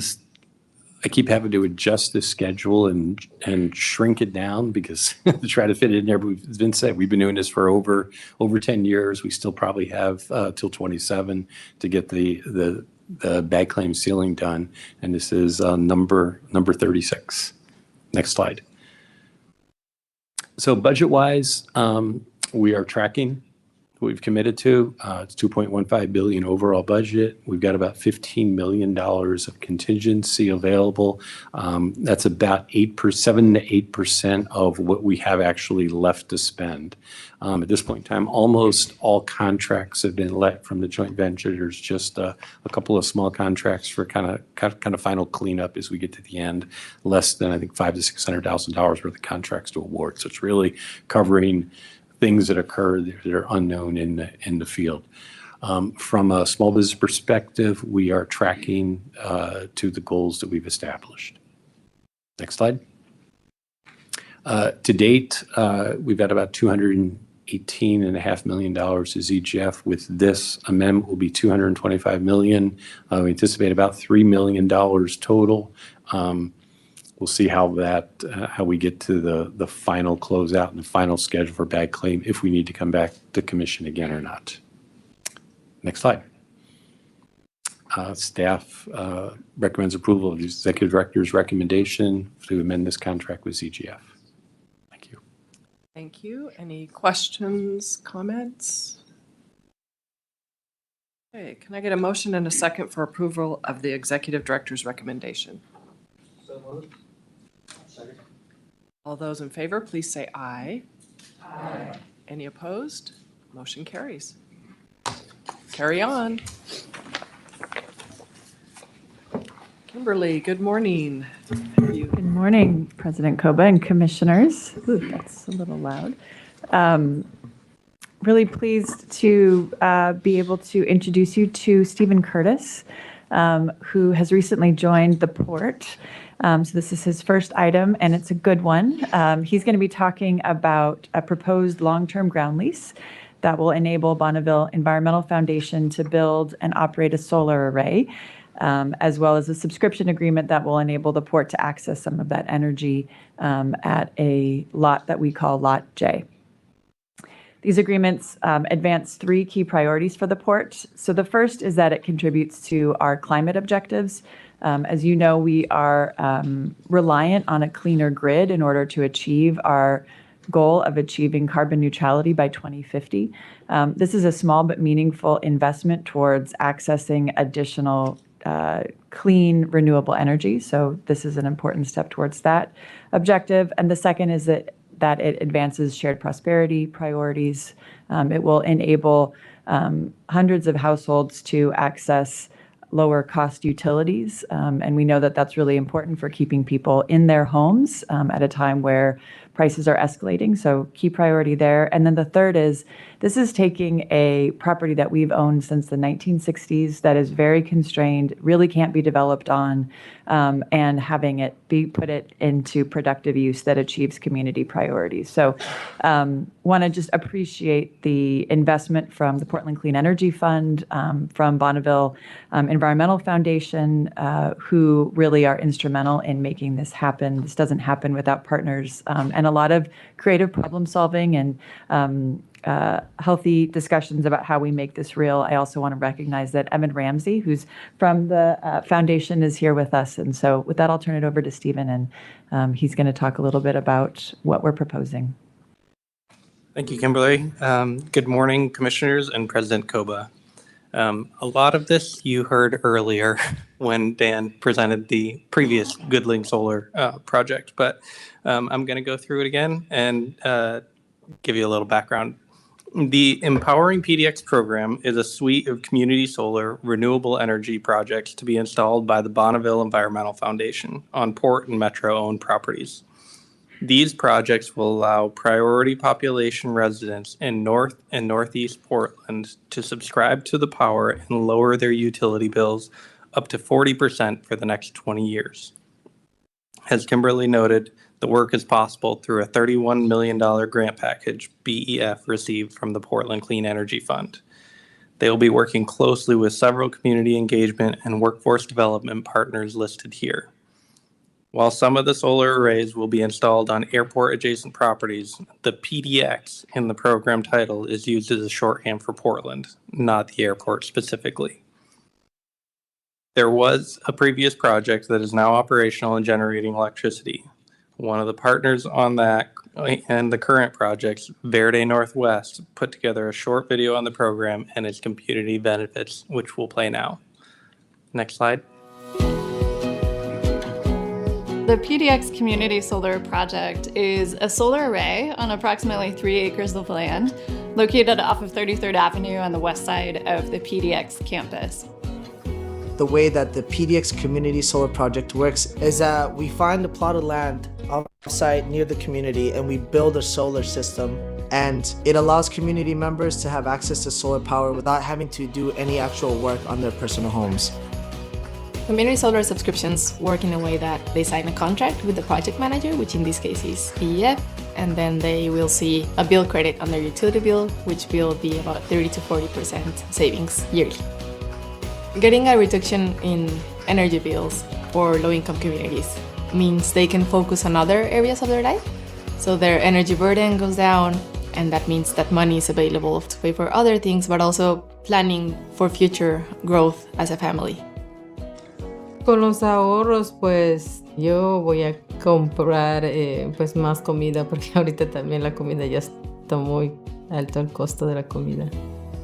I keep having to adjust the schedule and shrink it down because to try to fit it in there. But as Vince said, we've been doing this for over 10 years. We still probably have till 27 to get the bag claim ceiling done. And this is number 36. Next slide. So budget-wise, we are tracking what we've committed to. It's $2.15 billion overall budget. We've got about $15 million of contingency available. That's about 7 to 8% of what we have actually left to spend. At this point in time, almost all contracts have been let from the joint venture. There's just a couple of small contracts for kind of final cleanup as we get to the end. Less than I think $500,000 to $600,000 worth of contracts to award. So it's really covering things that occur that are unknown in the field. From a small business perspective, we are tracking to the goals that we've established. Next slide. To date, we've got about $218.5 million to ZGF. With this amendment will be $225 million. We anticipate about $3 million total. we'll see how how we get to the final closeout and the final schedule for bad claim, if we need to come back to commission again or not. Next slide. Staff recommends approval of the executive director's recommendation to amend this contract with ZGF. Thank you. Thank you. Any questions, comments? Okay, can I get a motion and a second for approval of the executive director's recommendation? All those in favor, please say aye. Aye. Any opposed? Motion carries. Carry on. Kimberly, good morning. Good morning, President Koba and commissioners. Ooh, that's a little loud. Really pleased to be able to introduce you to Stephen Curtis, who has recently joined the port. So this is his first item, and it's a good one. He's going to be talking about a proposed long-term ground lease that will enable Bonneville Environmental Foundation to build and operate a solar array, as well as a subscription agreement that will enable the port to access some of that energy at a lot that we call Lot J. These agreements advance three key priorities for the port. So the first is that it contributes to our climate objectives. As you know, we are reliant on a cleaner grid in order to achieve our goal of achieving carbon neutrality by 2050. This is a small but meaningful investment towards accessing additional clean, renewable energy. So this is an important step towards that objective. And the second is that it advances shared prosperity priorities. It will enable hundreds of households to access lower cost utilities. And we know that that's really important for keeping people in their homes at a time where prices are escalating. So key priority there. And then the third is this is taking a property that we've owned since the 1960s that is very constrained, really can't be developed on, and having it be put it into productive use that achieves community priorities. So want to just appreciate the investment from the Portland Clean Energy Fund, from Bonneville Environmental Foundation, who really are instrumental in making this happen. This doesn't happen without partners, and a lot of creative problem solving and healthy discussions about how we make this real. I also want to recognize that Evan Ramsey, who's from the foundation, is here with us. And so with that, I'll turn it over to Stephen, and he's going to talk a little bit about what we're proposing. Thank you, Kimberly. Good morning, commissioners and President Koba. A lot of this you heard earlier when Dan presented the previous Goodling Solar project, but I'm going to go through it again and give you a little background. The Empowering PDX program is a suite of community solar renewable energy projects to be installed by the Bonneville Environmental Foundation on port and metro-owned properties. These projects will allow priority population residents in North and Northeast Portland to subscribe to the power and lower their utility bills up to 40% for the next 20 years. As Kimberly noted, the work is possible through a $31 million grant package BEF received from the Portland Clean Energy Fund. They will be working closely with several community engagement and workforce development partners listed here. While some of the solar arrays will be installed on airport-adjacent properties, the PDX in the program title is used as a shorthand for Portland, not the airport specifically. There was a previous project that is now operational and generating electricity. One of the partners on that and the current projects, Verde Northwest, put together a short video on the program and its community benefits, which we'll play now. Next slide. The PDX Community Solar Project is a solar array on approximately 3 acres of land located off of 33rd Avenue on the west side of the PDX campus. The way that the PDX Community Solar Project works is that we find a plot of land off-site near the community and we build a solar system, and it allows community members to have access to solar power without having to do any actual work on their personal homes. Community solar subscriptions work in a way that they sign a contract with the project manager, which in this case is BEF, and then they will see a bill credit on their utility bill, which will be about 30 to 40% savings yearly. Getting a reduction in energy bills for low-income communities means they can focus on other areas of their life. So their energy burden goes down, and that means that money is available to pay for other things, but also planning for future growth as a family. Con los ahorros, pues yo voy a comprar pues más comida porque ahorita también la comida ya está muy alto el costo de la comida.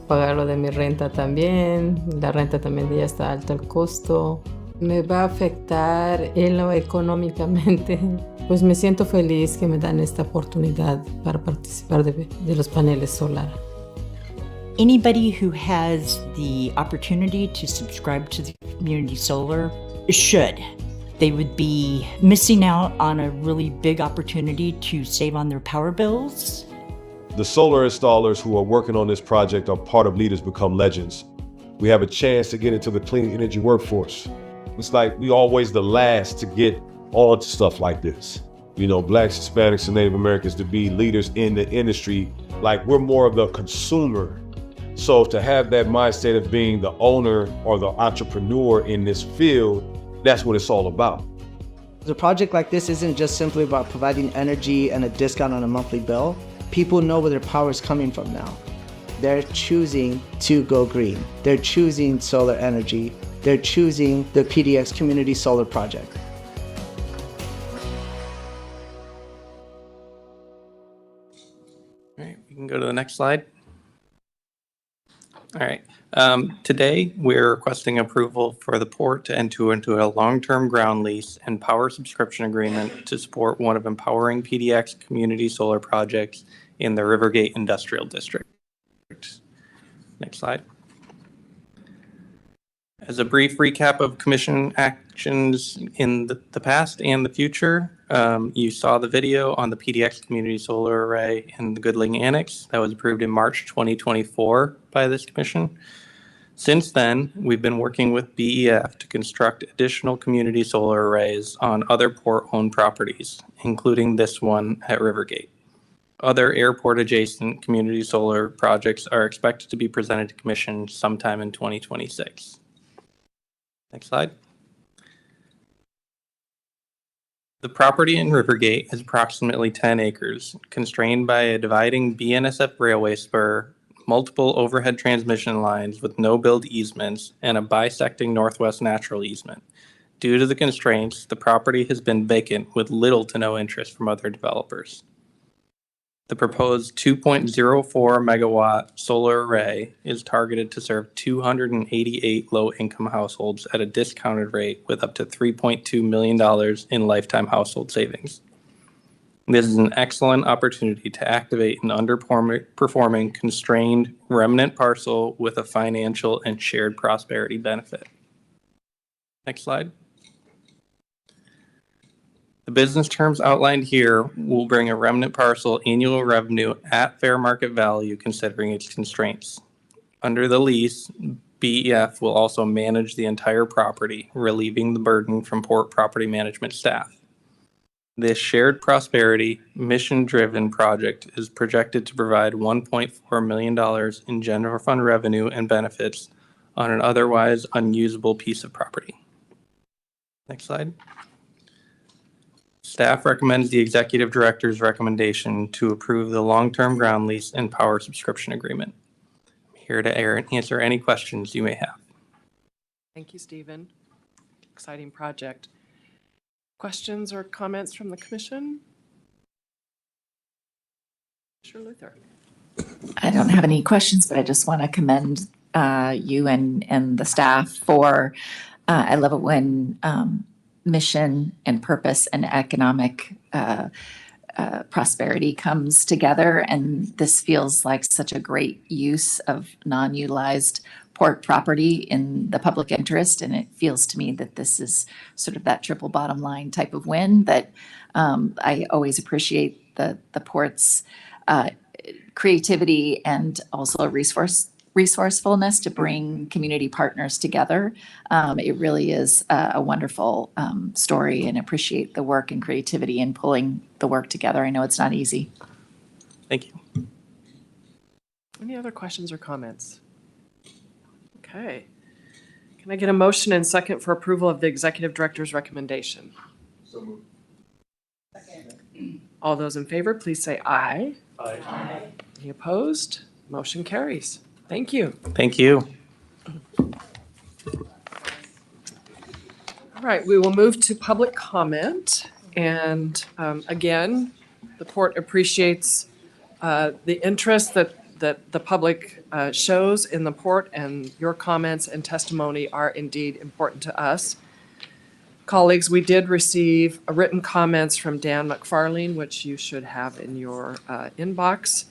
Pagar lo de mi renta también, la renta también ya está alto el costo. Me va a afectar en lo económicamente. Pues me siento feliz que me dan esta oportunidad para participar de los paneles solares. Anybody who has the opportunity to subscribe to the community solar should. They would be missing out on a really big opportunity to save on their power bills. The solar installers who are working on this project are part of Leaders Become Legends. We have a chance to get into the clean energy workforce. It's like we always the last to get on to stuff like this. You know, Blacks, Hispanics, and Native Americans to be leaders in the industry. Like we're more of the consumer. So to have that mindset of being the owner or the entrepreneur in this field, that's what it's all about. The project like this isn't just simply about providing energy and a discount on a monthly bill. People know where their power is coming from now. They're choosing to go green. They're choosing solar energy. They're choosing the PDX Community Solar Project. All right, we can go to the next slide. All right. Today, we're requesting approval for the port to enter into a long-term ground lease and power subscription agreement to support one of Empowering PDX community solar projects in the Rivergate Industrial District. Next slide. As a brief recap of Commission actions in the past and the future, you saw the video on the PDX Community Solar Array in the Goodling Annex that was approved in March 2024 by this Commission. Since then, we've been working with BEF to construct additional community solar arrays on other port-owned properties, including this one at Rivergate. Other airport-adjacent community solar projects are expected to be presented to Commission sometime in 2026. Next slide. The property in Rivergate is approximately 10 acres, constrained by a dividing BNSF railway spur, multiple overhead transmission lines with no build easements, and a bisecting northwest natural easement. Due to the constraints, the property has been vacant with little to no interest from other developers. The proposed 2.04 megawatt solar array is targeted to serve 288 low-income households at a discounted rate with up to $3.2 million in lifetime household savings. This is an excellent opportunity to activate an underperforming constrained remnant parcel with a financial and shared prosperity benefit. Next slide. The business terms outlined here will bring a remnant parcel annual revenue at fair market value considering its constraints. Under the lease, BEF will also manage the entire property, relieving the burden from port property management staff. This shared prosperity, mission-driven project is projected to provide $1.4 million in general fund revenue and benefits on an otherwise unusable piece of property. Next slide. Staff recommends the Executive Director's recommendation to approve the long-term ground lease and power subscription agreement. I'm here to answer any questions you may have. Thank you, Stephen. Exciting project. Questions or comments from the Commission? Commissioner Luther. I don't have any questions, but I just want to commend you and the staff for, I love it when mission and purpose and economic prosperity comes together. And this feels like such a great use of non-utilized port property in the public interest. And it feels to me that this is sort of that triple bottom line type of win that I always appreciate the port's creativity and also resourcefulness to bring community partners together. It really is a wonderful story, and appreciate the work and creativity in pulling the work together. I know it's not easy. Thank you. Any other questions or comments? Okay. Can I get a motion and second for approval of the Executive Director's recommendation? All those in favor, please say aye. Aye. Any opposed? Motion carries. Thank you. Thank you. All right, we will move to public comment. And again, the port appreciates the interest that the public shows in the port, and your comments and testimony are indeed important to us. Colleagues, we did receive written comments from Dan McFarlane, which you should have in your inbox.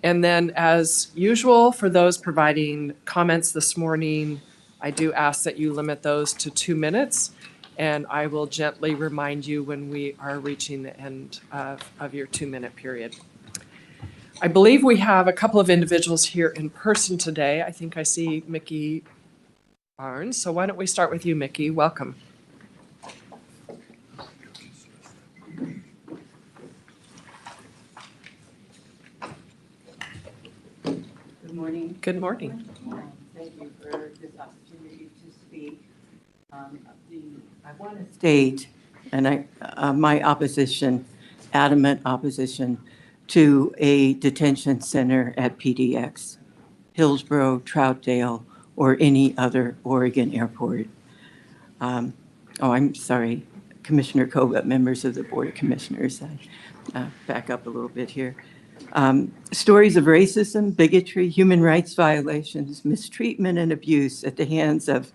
And then, as usual, for those providing comments this morning, I do ask that you limit those to 2 minutes, and I will gently remind you when we are reaching the end of your 2-minute period. I believe we have a couple of individuals here in person today. I think I see Mickey Barnes. So why don't we start with you, Mickey? Welcome. Good morning. Good morning. Thank you for this opportunity to speak. I want to state, and my opposition, adamant opposition to a detention center at PDX, Hillsborough, Troutdale, or any other Oregon airport. I'm sorry, Commissioner Koga, members of the Board of Commissioners. I back up a little bit here. Stories of racism, bigotry, human rights violations, mistreatment, and abuse at the hands of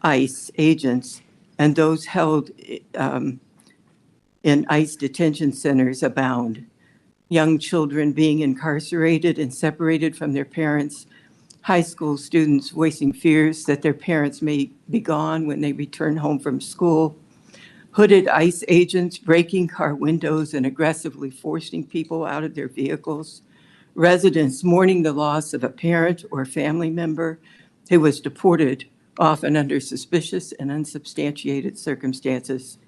ICE agents and those held in ICE detention centers abound. Young children being incarcerated and separated from their parents, high school students voicing fears that their parents may be gone when they return home from school, hooded ICE agents breaking car windows and aggressively forcing people out of their vehicles, residents mourning the loss of a parent or family member who was deported, often under suspicious and unsubstantiated circumstances.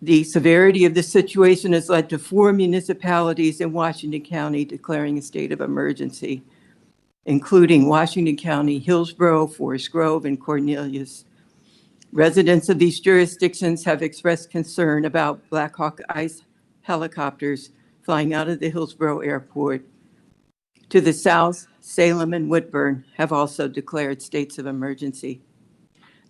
The severity of the situation has led to 4 municipalities in Washington County declaring a state of emergency, including Washington County, Hillsborough, Forest Grove, and Cornelius. Residents of these jurisdictions have expressed concern about Black Hawk ICE helicopters flying out of the Hillsborough Airport. To the south, Salem and Woodburn have also declared states of emergency.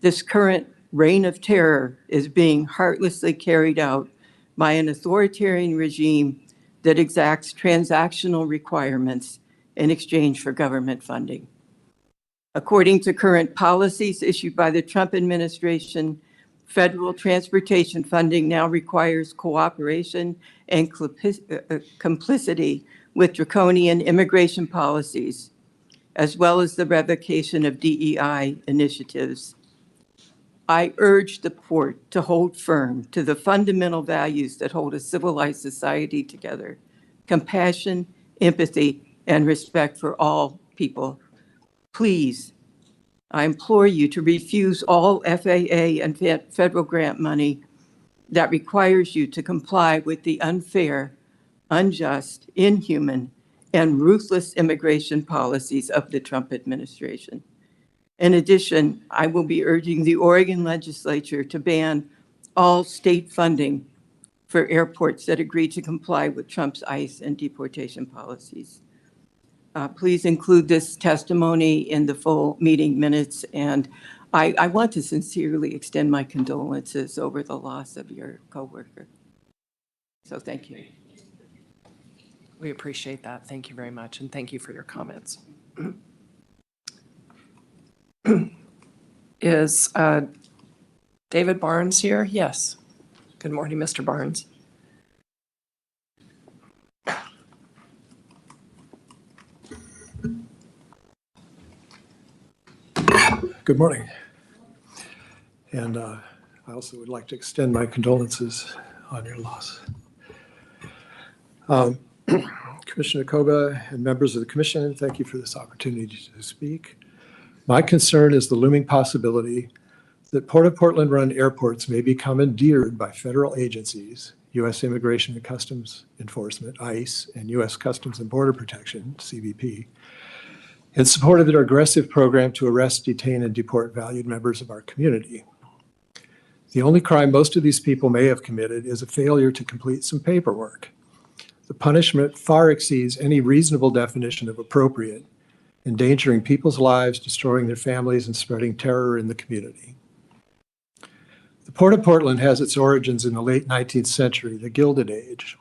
This current reign of terror is being heartlessly carried out by an authoritarian regime that exacts transactional requirements in exchange for government funding. According to current policies issued by the Trump administration, federal transportation funding now requires cooperation and complicity with draconian immigration policies, as well as the revocation of DEI initiatives. I urge the port to hold firm to the fundamental values that hold a civilized society together: compassion, empathy, and respect for all people. Please, I implore you to refuse all FAA and federal grant money that requires you to comply with the unfair, unjust, inhuman, and ruthless immigration policies of the Trump administration. In addition, I will be urging the Oregon legislature to ban all state funding for airports that agree to comply with Trump's ICE and deportation policies. Please include this testimony in the full meeting minutes, and I want to sincerely extend my condolences over the loss of your coworker. So thank you. We appreciate that. Thank you very much, and thank you for your comments. Is David Barnes here? Yes. Good morning, Mr. Barnes. Good morning. And I also would like to extend my condolences on your loss. Commissioner Koba and members of the commission, thank you for this opportunity to speak. My concern is the looming possibility that Port of Portland-run airports may be commandeered by federal agencies, U.S. Immigration and Customs Enforcement, ICE, and U.S. Customs and Border Protection, CBP, in support of their aggressive program to arrest, detain, and deport valued members of our community. The only crime most of these people may have committed is a failure to complete some paperwork. The punishment far exceeds any reasonable definition of appropriate, endangering people's lives, destroying their families, and spreading terror in the community. The Port of Portland has its origins in the late 19th century, the Gilded Age.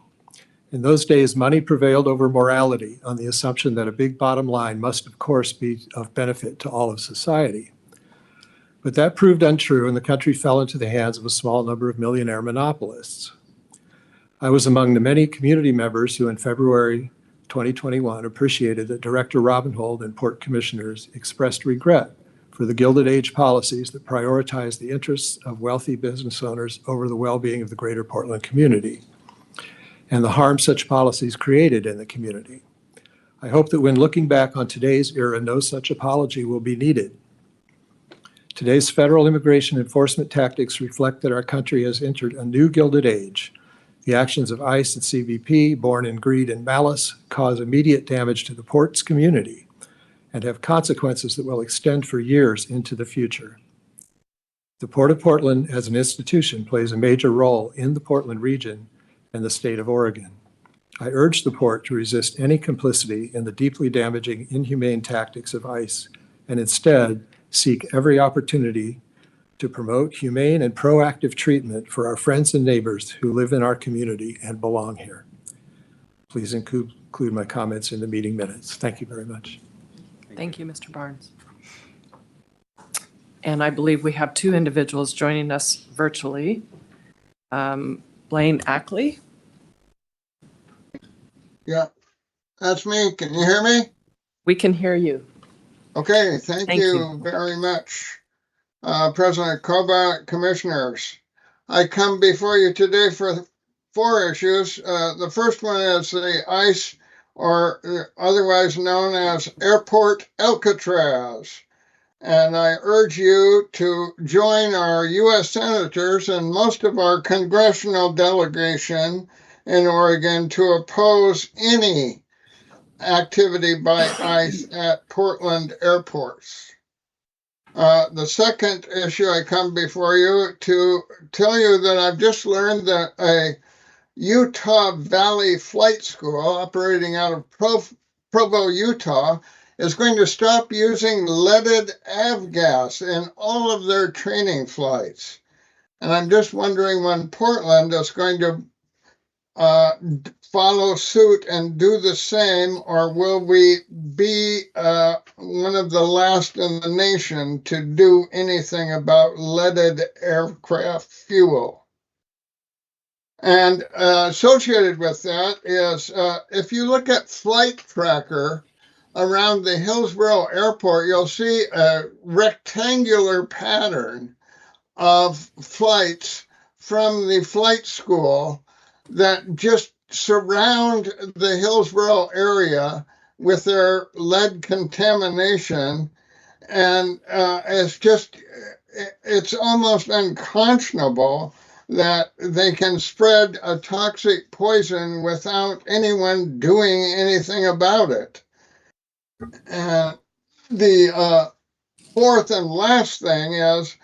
In those days, money prevailed over morality on the assumption that a big bottom line must, of course, be of benefit to all of society. But that proved untrue, and the country fell into the hands of a small number of millionaire monopolists. I was among the many community members who in February 2021 appreciated that Director Robinhold and Port Commissioners expressed regret for the Gilded Age policies that prioritize the interests of wealthy business owners over the well-being of the greater Portland community, and the harm such policies created in the community. I hope that when looking back on today's era, no such apology will be needed. Today's federal immigration enforcement tactics reflect that our country has entered a new Gilded Age. The actions of ICE and CBP, born in greed and malice, cause immediate damage to the port's community and have consequences that will extend for years into the future. The Port of Portland as an institution plays a major role in the Portland region and the state of Oregon. I urge the port to resist any complicity in the deeply damaging, inhumane tactics of ICE and instead seek every opportunity to promote humane and proactive treatment for our friends and neighbors who live in our community and belong here. Please include my comments in the meeting minutes. Thank you very much. Thank you, Mr. Barnes. And I believe we have two individuals joining us virtually. Blaine Ackley. Yeah, that's me. Can you hear me? We can hear you. Okay, thank Thank you. you very much. President Coba, commissioners. I come before you today for 4 issues. The first one is the ICE, or otherwise known as Airport Alcatraz. And I urge you to join our U.S. senators and most of our congressional delegation in Oregon to oppose any activity by ICE at Portland airports. The second issue, I come before you to tell you that I've just learned that a Utah Valley Flight School operating out of Provo, Utah, is going to stop using leaded avgas in all of their training flights. And I'm just wondering when Portland is going to follow suit and do the same, or will we be one of the last in the nation to do anything about leaded aircraft fuel? And associated with that is, if you look at Flight Tracker around the Hillsborough Airport, you'll see a rectangular pattern of flights from the flight school that just surround the Hillsborough area with their lead contamination. And it's almost unconscionable that they can spread a toxic poison without anyone doing anything about it. And the fourth and last thing is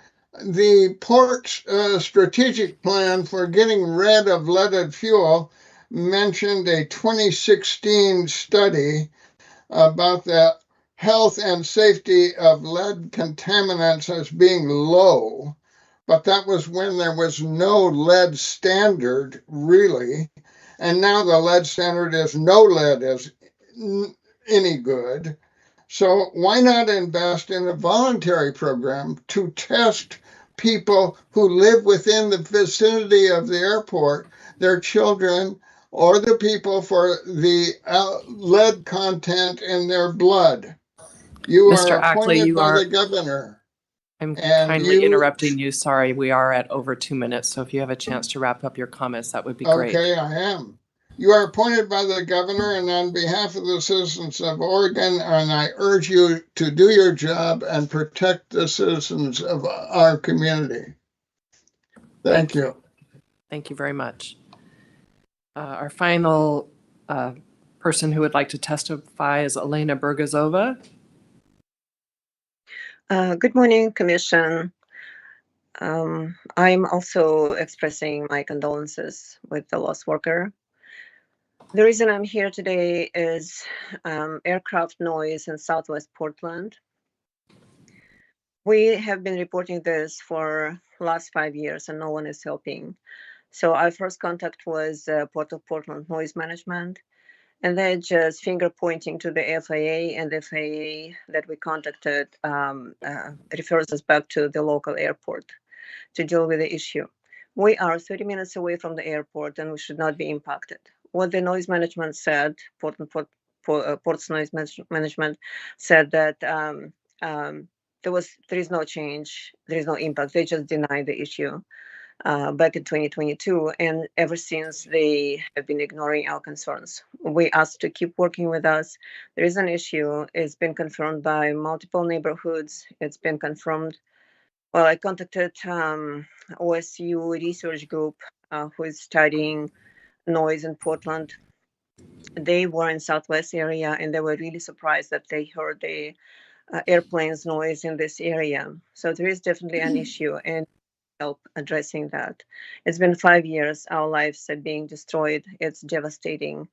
the port's strategic plan for getting rid of leaded fuel mentioned a 2016 study about the health and safety of lead contaminants as being low, but that was when there was no lead standard, really, and now the lead standard is no lead is any good. So why not invest in a voluntary program to test people who live within the vicinity of the airport, their children, or the people for the lead content in their blood? You Mr. are Ackley, appointed you by are- the governor. I'm And kindly you- interrupting you. Sorry, we are at over 2 minutes. So if you have a chance to wrap up your comments, that would be great. Okay, I am. You are appointed by the governor, and on behalf of the citizens of Oregon, and I urge you to do your job and protect the citizens of our community. Thank you. Thank you very much. Our final person who would like to testify is Elena Burgazova. Good morning, Commission. I'm also expressing my condolences with the lost worker. The reason I'm here today is aircraft noise in Southwest Portland. We have been reporting this for last 5 years and no one is helping. So our first contact was Port of Portland Noise Management, and they're just finger pointing to the FAA, and the FAA that we contacted refers us back to the local airport to deal with the issue. We are 30 minutes away from the airport and we should not be impacted. What the noise management said, Port's noise management said that there is no change, there is no impact. They just denied the issue back in 2022, and ever since they have been ignoring our concerns. We asked to keep working with us. There is an issue. It's been confirmed by multiple neighborhoods. It's been confirmed. Well, I contacted OSU research group who is studying noise in Portland. They were in Southwest area and they were really surprised that they heard the airplanes noise in this area. So there is definitely an issue and help addressing that. It's been 5 years. Our lives are being destroyed. It's devastating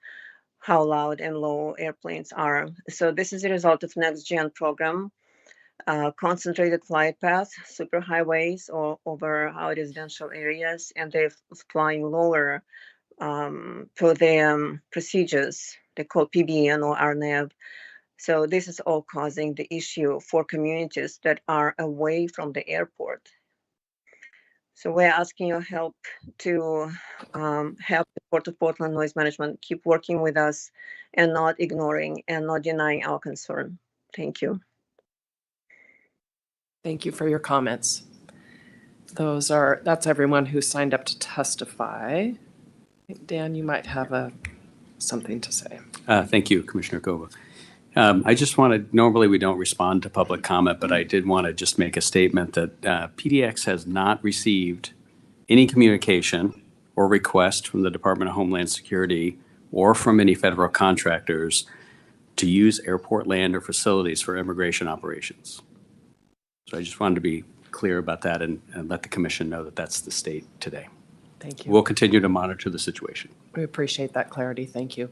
how loud and low airplanes are. So this is a result of Next Gen program. Concentrated flight paths, superhighways, or over our residential areas, and they're flying lower for the procedures they call PBN or RNAV. So this is all causing the issue for communities that are away from the airport. So we're asking your help to help the Port of Portland Noise Management keep working with us and not ignoring and not denying our concern. Thank you. Thank you for your comments. That's everyone who signed up to testify. Dan, you might have something to say. Thank you, Commissioner Kova. I just wanted, normally we don't respond to public comment, but I did want to just make a statement that PDX has not received any communication or request from the Department of Homeland Security or from any federal contractors to use airport land or facilities for immigration operations. So I just wanted to be clear about that and let the commission know that that's the state today. Thank you. We'll continue to monitor the situation. We appreciate that clarity. Thank you.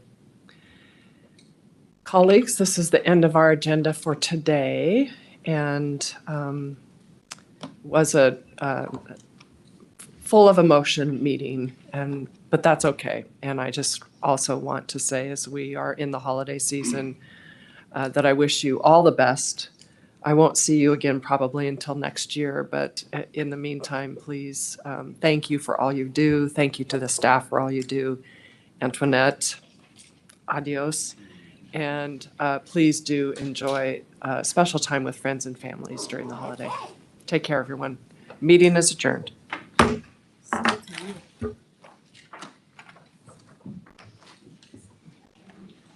Colleagues, this is the end of our agenda for today, and was a full of emotion meeting, but that's okay. And I just also want to say, as we are in the holiday season, that I wish you all the best. I won't see you again probably until next year, but in the meantime, please, thank you for all you do. Thank you to the staff for all you do. Antoinette, adios. And please do enjoy special time with friends and families during the holiday. Take care, everyone. Meeting is adjourned.